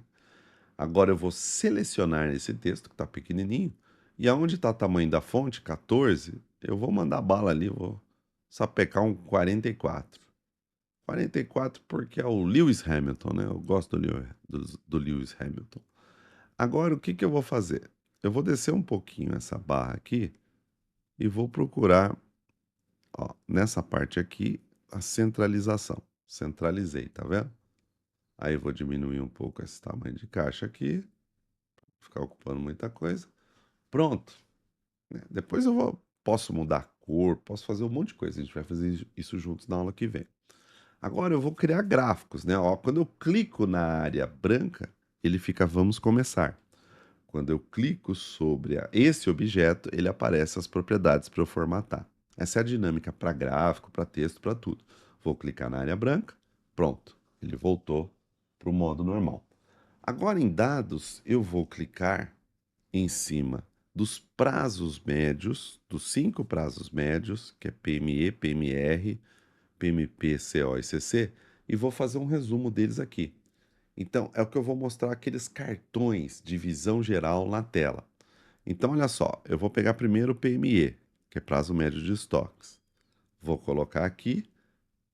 Speaker 1: Agora eu vou selecionar esse texto que está pequenininho. E aonde está o tamanho da fonte, 14, eu vou mandar bala ali, vou sapecar um 44. 44 porque é o Lewis Hamilton, né? Eu gosto do Lewis Hamilton. Agora, o que que eu vou fazer? Eu vou descer um pouquinho essa barra aqui e vou procurar, ó, nessa parte aqui, a centralização. Centralizei, tá vendo? Aí eu vou diminuir um pouco esse tamanho de caixa aqui, ficar ocupando muita coisa. Pronto, né? Depois posso mudar a cor, posso fazer um monte de coisa. A gente vai fazer isso juntos na aula que vem. Agora eu vou criar gráficos, né? Ó, quando eu clico na área branca, ele fica vamos começar. Quando eu clico sobre esse objeto, ele aparece as propriedades para eu formatar. Essa é a dinâmica para gráfico, para texto, para tudo. Vou clicar na área branca, pronto, ele voltou para o modo normal. Agora em dados, eu vou clicar em cima dos prazos médios, dos 5 prazos médios, que é PME, PMR, PMP, CO e CC, e vou fazer um resumo deles aqui. Então, é o que eu vou mostrar aqueles cartões de visão geral na tela. Então, olha só, eu vou pegar primeiro o PME, que é prazo médio de estoques. Vou colocar aqui,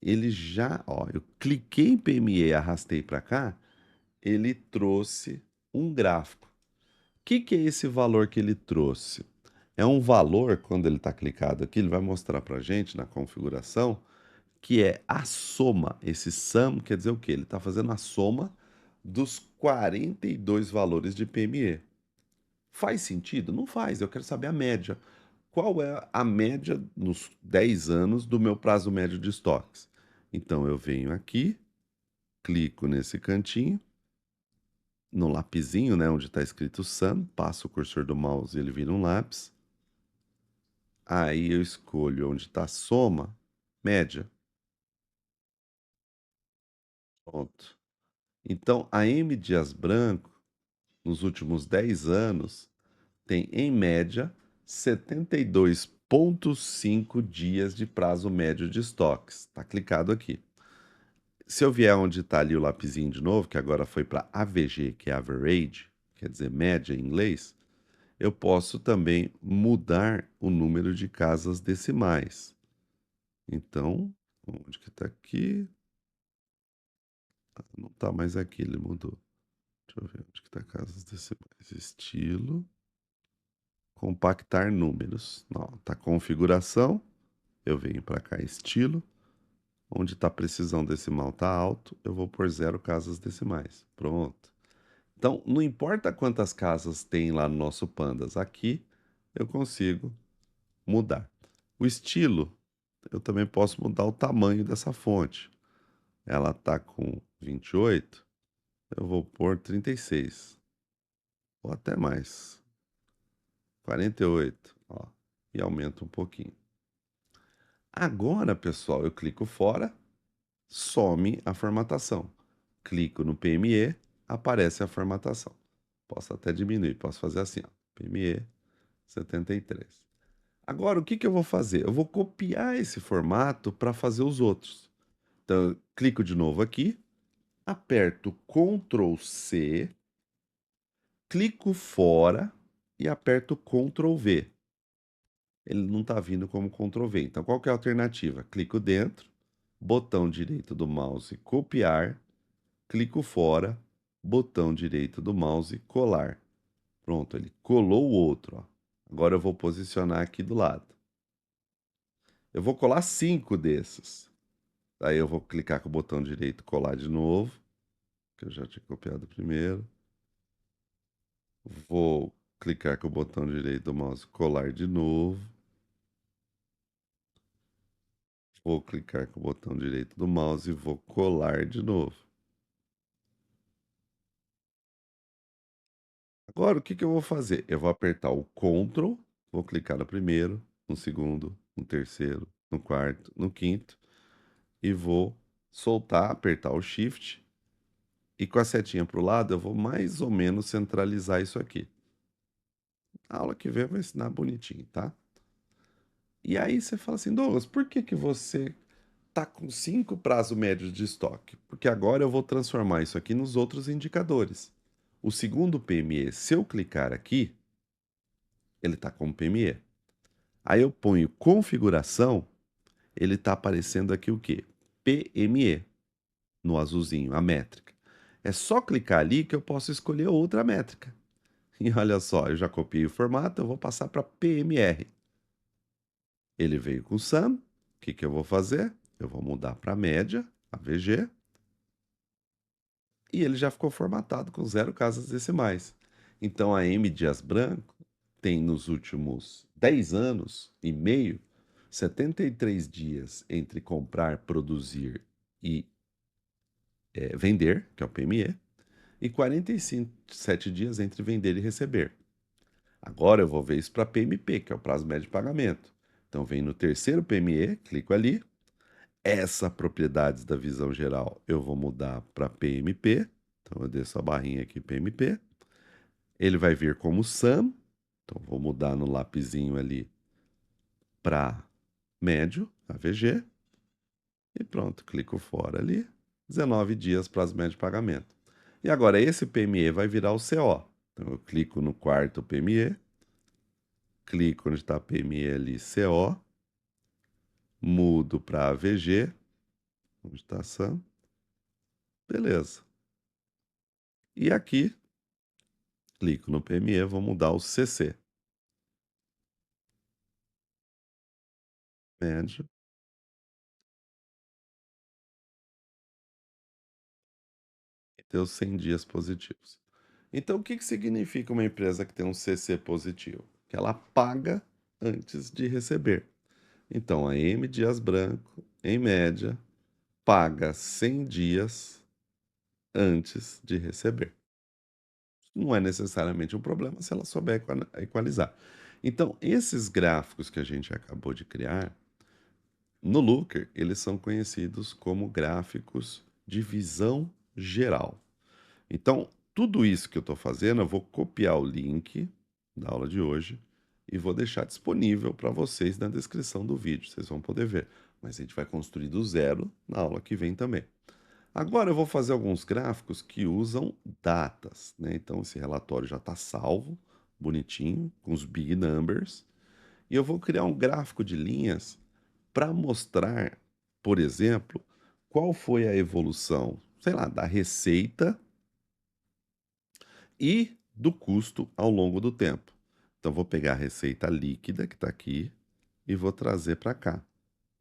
Speaker 1: ele já, ó, eu cliquei em PME e arrastei para cá, ele trouxe um gráfico. O que, que é esse valor que ele trouxe? É um valor, quando ele está clicado aqui, ele vai mostrar para a gente na configuração, que é a soma. Esse sum quer dizer o quê? Ele está fazendo a soma dos 42 valores de PME. Faz sentido? Não faz, eu quero saber a média. Qual é a média nos 10 anos do meu prazo médio de estoques? Então eu venho aqui, clico nesse cantinho, no lapisinho, né, onde está escrito sum, passo o cursor do mouse e ele vira um lápis. Aí eu escolho onde está soma, média. Pronto. Então a M Dias Branco, nos últimos 10 anos, tem em média 72,5 dias de prazo médio de estoques. Está clicado aqui. Se eu vier onde está ali o lapisinho de novo, que agora foi para AVG, que é average, quer dizer média em inglês, eu posso também mudar o número de casas decimais. Então, onde que está aqui? Não está mais aqui, ele mudou. Deixa eu ver onde que está casas decimais. Estilo, compactar números. Não, tá configuração. Eu venho para cá, estilo. Onde está precisão decimal está alto, eu vou por 0 casas decimais. Pronto. Então, não importa quantas casas tem lá no nosso Pandas, aqui eu consigo mudar. O estilo, eu também posso mudar o tamanho dessa fonte. Ela está com 28, eu vou pôr 36, ou até mais, 48, ó, e aumento um pouquinho. Agora, pessoal, eu clico fora, some a formatação. Clico no PME, aparece a formatação. Posso até diminuir, posso fazer assim, ó, PME 73. Agora, o que que eu vou fazer? Eu vou copiar esse formato para fazer os outros. Então, eu clico de novo aqui, aperto Ctrl C, clico fora e aperto Ctrl V. Ele não está vindo como Ctrl V. Então, qual que é a alternativa? Clico dentro, botão direito do mouse copiar, clico fora, botão direito do mouse colar. Pronto, ele colou o outro. Ó. Agora eu vou posicionar aqui do lado. Eu vou colar 5 desses. Aí eu vou clicar com o botão direito colar de novo, que eu já tinha copiado primeiro. Vou clicar com o botão direito do mouse colar de novo. Vou clicar com o botão direito do mouse e vou colar de novo. Agora, o que que eu vou fazer? Eu vou apertar o Ctrl, vou clicar no primeiro, no segundo, no terceiro, no quarto, no quinto e vou soltar, apertar o Shift e com a setinha para o lado eu vou mais ou menos centralizar isso aqui. A aula que vem eu vou ensinar bonitinho, tá? E aí você fala assim, Douglas, por que que você tá com 5 prazo médios de estoque? Porque agora eu vou transformar isso aqui nos outros indicadores. O segundo PME, se eu clicar aqui, ele está como PME. Aí eu ponho configuração, ele está aparecendo aqui o quê? PME, no azulzinho, a métrica. É só clicar ali que eu posso escolher outra métrica. E olha só, eu já copiei o formato, eu vou passar para PMR. Ele veio com sum, o que que eu vou fazer? Eu vou mudar para média, AVG, e ele já ficou formatado com 0 casas decimais. Então a M. Dias Branco tem nos últimos 10 anos e meio 73 dias entre comprar, produzir e vender, que é o PME, e 47 dias entre vender e receber. Agora eu vou ver isso para PMP, que é o prazo médio de pagamento. Então vem no terceiro PME, clico ali. Essa propriedades da visão geral eu vou mudar para PMP. Então eu desço a barrinha aqui PMP. Ele vai vir como SAM. Então vou mudar no lapisinho ali para médio, AVG. E pronto, clico fora ali. 19 dias prazo médio de pagamento. E agora esse PME vai virar o CO. Então eu clico no quarto PME, clico onde está PME ali, CO, mudo para AVG, onde está SAM, beleza. E aqui, clico no PME, vou mudar o CC, médio, e ter os 100 dias positivos. Então, o que que significa uma empresa que tem um CC positivo? Que ela paga antes de receber. Então, a M Dias Branco, em média, paga 100 dias antes de receber. Não é necessariamente um problema se ela souber equalizar. Então, esses gráficos que a gente acabou de criar, no Looker, eles são conhecidos como gráficos de visão geral. Então, tudo isso que eu estou fazendo, eu vou copiar o link da aula de hoje e vou deixar disponível para vocês na descrição do vídeo. Vocês vão poder ver. Mas a gente vai construir do zero na aula que vem também. Agora eu vou fazer alguns gráficos que usam datas, né? Então esse relatório já está salvo, bonitinho, com os big numbers. E eu vou criar um gráfico de linhas para mostrar, por exemplo, qual foi a evolução, sei lá, da receita e do custo ao longo do tempo. Então vou pegar a receita líquida que está aqui e vou trazer para cá.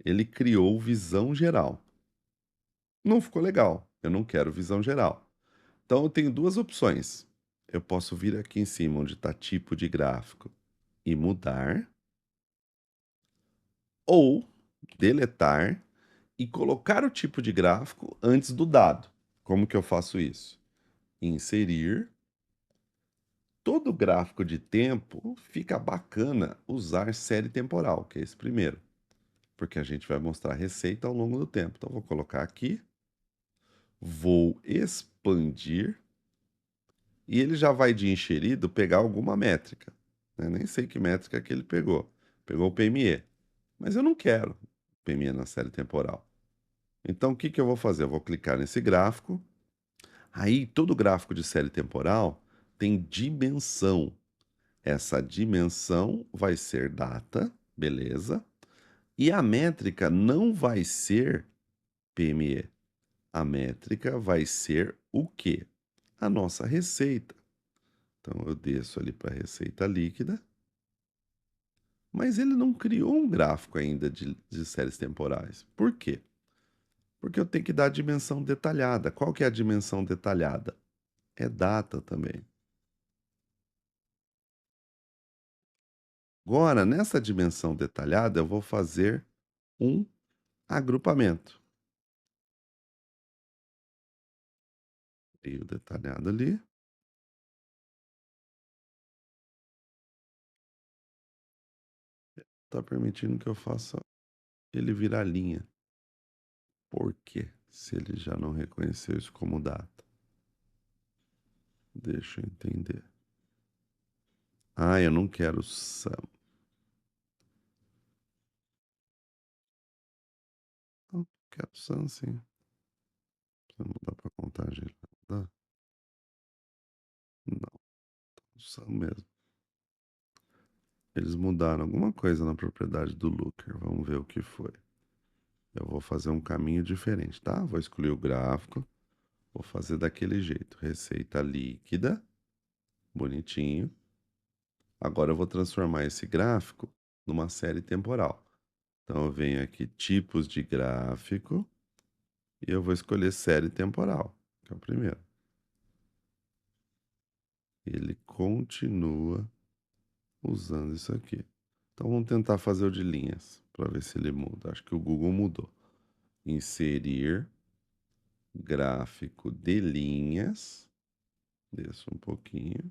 Speaker 1: Ele criou visão geral. Não ficou legal. Eu não quero visão geral. Então eu tenho duas opções. Eu posso vir aqui em cima onde está tipo de gráfico e mudar, ou deletar e colocar o tipo de gráfico antes do dado. Como que eu faço isso? Inserir. Todo gráfico de tempo fica bacana usar série temporal, que é esse primeiro, porque a gente vai mostrar a receita ao longo do tempo. Então vou colocar aqui, vou expandir e ele já vai de enxerido pegar alguma métrica, né? Nem sei que métrica que ele pegou. Pegou o PME, mas eu não quero PME na série temporal. Então o que que eu vou fazer? Eu vou clicar nesse gráfico. Aí todo gráfico de série temporal tem dimensão. Essa dimensão vai ser data, beleza? E a métrica não vai ser PME. A métrica vai ser o quê? A nossa receita. Então eu desço ali para a receita líquida, mas ele não criou um gráfico ainda de séries temporais. Por quê? Porque eu tenho que dar a dimensão detalhada. Qual que é a dimensão detalhada? É data também. Agora, nessa dimensão detalhada, eu vou fazer um agrupamento. E o detalhado ali. Está permitindo que eu faça ele virar linha. Por quê? Se ele já não reconheceu isso como data. Deixa eu entender. Ah, eu não quero sum. Não quero sum, sim. Precisa mudar para contagem. Dá? Não, sum mesmo. Eles mudaram alguma coisa na propriedade do Looker. Vamos ver o que foi. Eu vou fazer um caminho diferente, tá? Vou excluir o gráfico. Vou fazer daquele jeito. Receita líquida. Bonitinho. Agora eu vou transformar esse gráfico numa série temporal. Então eu venho aqui, tipos de gráfico, e eu vou escolher série temporal, que é o primeiro. Ele continua usando isso aqui. Então vamos tentar fazer o de linhas, para ver se ele muda. Acho que o Google mudou. Inserir gráfico de linhas. Desça um pouquinho.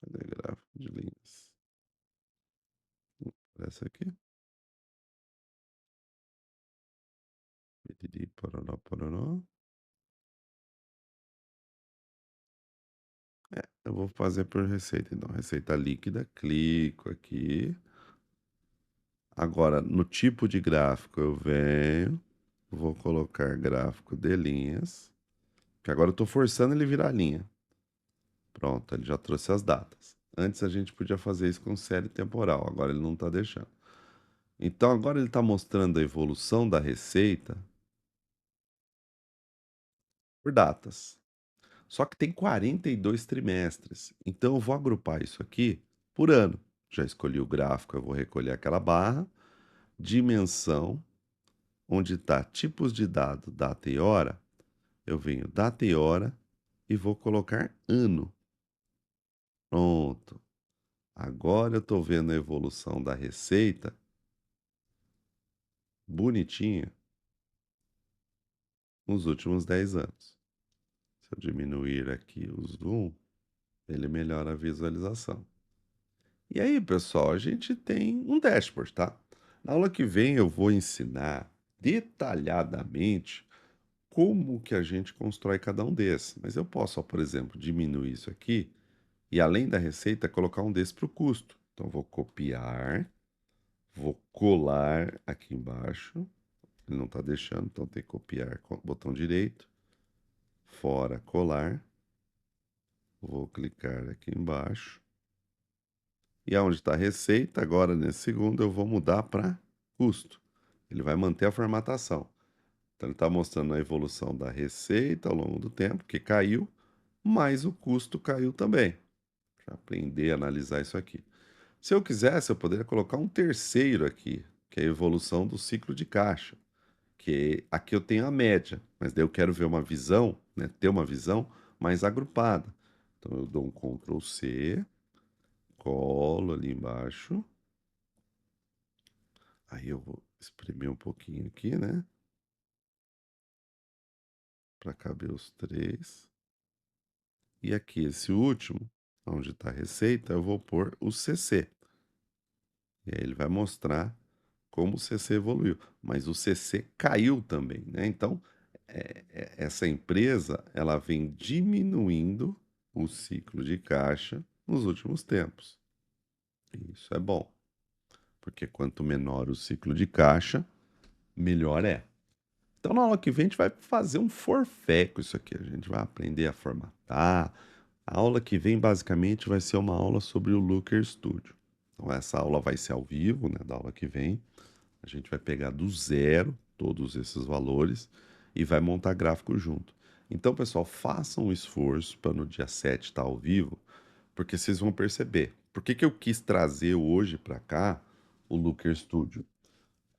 Speaker 1: Cadê gráfico de linhas? Essa aqui. Piriri, pororó, pororó. Eu vou fazer por receita, então. Receita líquida, clico aqui. Agora, no tipo de gráfico, eu venho, vou colocar gráfico de linhas, que agora eu estou forçando ele virar linha. Pronto, ele já trouxe as datas. Antes a gente podia fazer isso com série temporal, agora ele não está deixando. Então agora ele está mostrando a evolução da receita por datas. Só que tem 42 trimestres. Então eu vou agrupar isso aqui por ano. Já escolhi o gráfico, eu vou recolher aquela barra, dimensão, onde está tipos de dado, data e hora. Eu venho data e hora e vou colocar ano. Pronto. Agora eu estou vendo a evolução da receita bonitinha nos últimos 10 anos. Se eu diminuir aqui o zoom, ele melhora a visualização. E aí, pessoal, a gente tem um dashboard, tá? Na aula que vem eu vou ensinar detalhadamente como que a gente constrói cada um desses. Mas eu posso, ó, por exemplo, diminuir isso aqui e além da receita, colocar um desses para o custo. Então, vou copiar, vou colar aqui embaixo. Ele não está deixando, então tem que copiar com o botão direito. Fora, colar. Vou clicar aqui embaixo. E aonde está a receita, agora nesse segundo eu vou mudar para custo. Ele vai manter a formatação. Então ele está mostrando a evolução da receita ao longo do tempo, que caiu, mas o custo caiu também. Para aprender a analisar isso aqui. Se eu quisesse, eu poderia colocar um terceiro aqui, que é a evolução do ciclo de caixa. Que aqui eu tenho a média, mas daí eu quero ver uma visão, né, ter uma visão mais agrupada. Então eu dou um Ctrl C, colo ali embaixo. Aí eu vou exprimir um pouquinho aqui, né? Para caber os três. E aqui, esse último, onde está a receita, eu vou pôr o CC. E aí ele vai mostrar como o CC evoluiu. Mas o CC caiu também, né? Então, essa empresa, ela vem diminuindo o ciclo de caixa nos últimos tempos. E isso é bom, porque quanto menor o ciclo de caixa, melhor é. Então, na aula que vem, a gente vai fazer um forfé com isso aqui. A gente vai aprender a formatar. A aula que vem, basicamente, vai ser uma aula sobre o Looker Studio. Então, essa aula vai ser ao vivo, né, da aula que vem. A gente vai pegar do zero todos esses valores e vai montar gráfico junto. Então, pessoal, façam um esforço para no dia 7 estar ao vivo, porque vocês vão perceber. Por que que eu quis trazer hoje para cá o Looker Studio?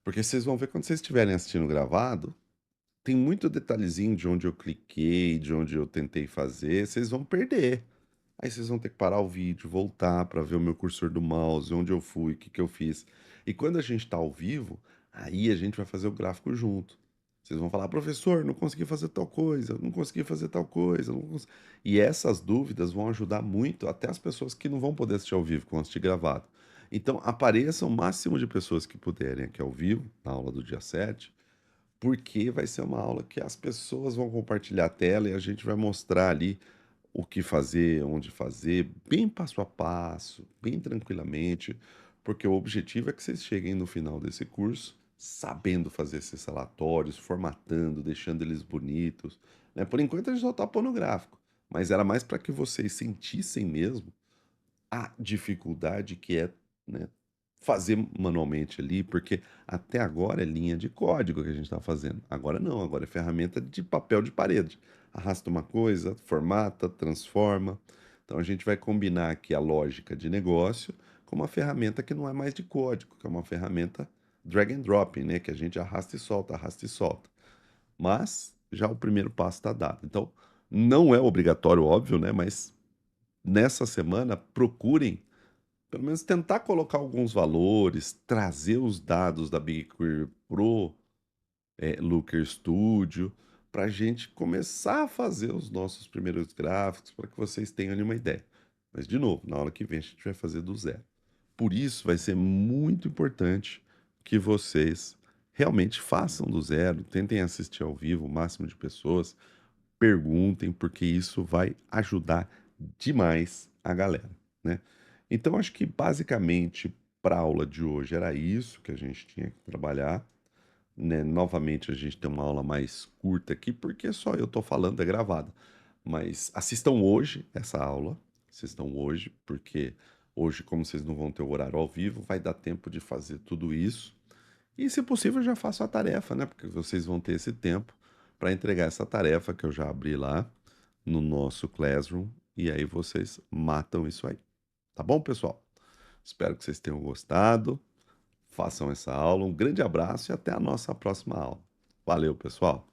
Speaker 1: Porque vocês vão ver quando vocês estiverem assistindo gravado, tem muito detalhezinho de onde eu cliquei, de onde eu tentei fazer, vocês vão perder. Aí vocês vão ter que parar o vídeo, voltar para ver o meu cursor do mouse, onde eu fui, o que que eu fiz. E quando a gente está ao vivo, aí a gente vai fazer o gráfico junto. Vocês vão falar, professor, não consegui fazer tal coisa, não consegui fazer tal coisa. E essas dúvidas vão ajudar muito até as pessoas que não vão poder assistir ao vivo, que vão assistir gravado. Então, apareçam o máximo de pessoas que puderem aqui ao vivo, na aula do dia 7, porque vai ser uma aula que as pessoas vão compartilhar a tela e a gente vai mostrar ali o que fazer, onde fazer, bem passo a passo, bem tranquilamente, porque o objetivo é que vocês cheguem no final desse curso sabendo fazer esses relatórios, formatando, deixando eles bonitos, né? Por enquanto a gente só está pondo gráfico, mas era mais para que vocês sentissem mesmo a dificuldade que é, né, fazer manualmente ali, porque até agora é linha de código que a gente está fazendo. Agora não, agora é ferramenta de papel de parede. Arrasta uma coisa, formata, transforma. Então a gente vai combinar aqui a lógica de negócio com uma ferramenta que não é mais de código, que é uma ferramenta drag and dropping, né, que a gente arrasta e solta. Mas já o primeiro passo está dado. Então, não é obrigatório, óbvio, né, mas nessa semana procurem pelo menos tentar colocar alguns valores, trazer os dados da BigQuery pro Looker Studio, para a gente começar a fazer os nossos primeiros gráficos, para que vocês tenham ali uma ideia. Mas, de novo, na aula que vem a gente vai fazer do zero. Por isso, vai ser muito importante que vocês realmente façam do zero, tentem assistir ao vivo o máximo de pessoas, perguntem, porque isso vai ajudar demais a galera, né? Então, acho que basicamente para a aula de hoje era isso que a gente tinha que trabalhar, né? Novamente, a gente tem uma aula mais curta aqui, porque só eu tô falando, é gravada. Mas assistam hoje essa aula, assistam hoje, porque hoje, como vocês não vão ter o horário ao vivo, vai dar tempo de fazer tudo isso. E, se possível, já façam a tarefa, né? Porque vocês vão ter esse tempo para entregar essa tarefa que eu já abri lá no nosso Classroom. E aí vocês matam isso aí. Tá bom, pessoal? Espero que vocês tenham gostado. Façam essa aula. Um grande abraço e até a nossa próxima aula. Valeu, pessoal!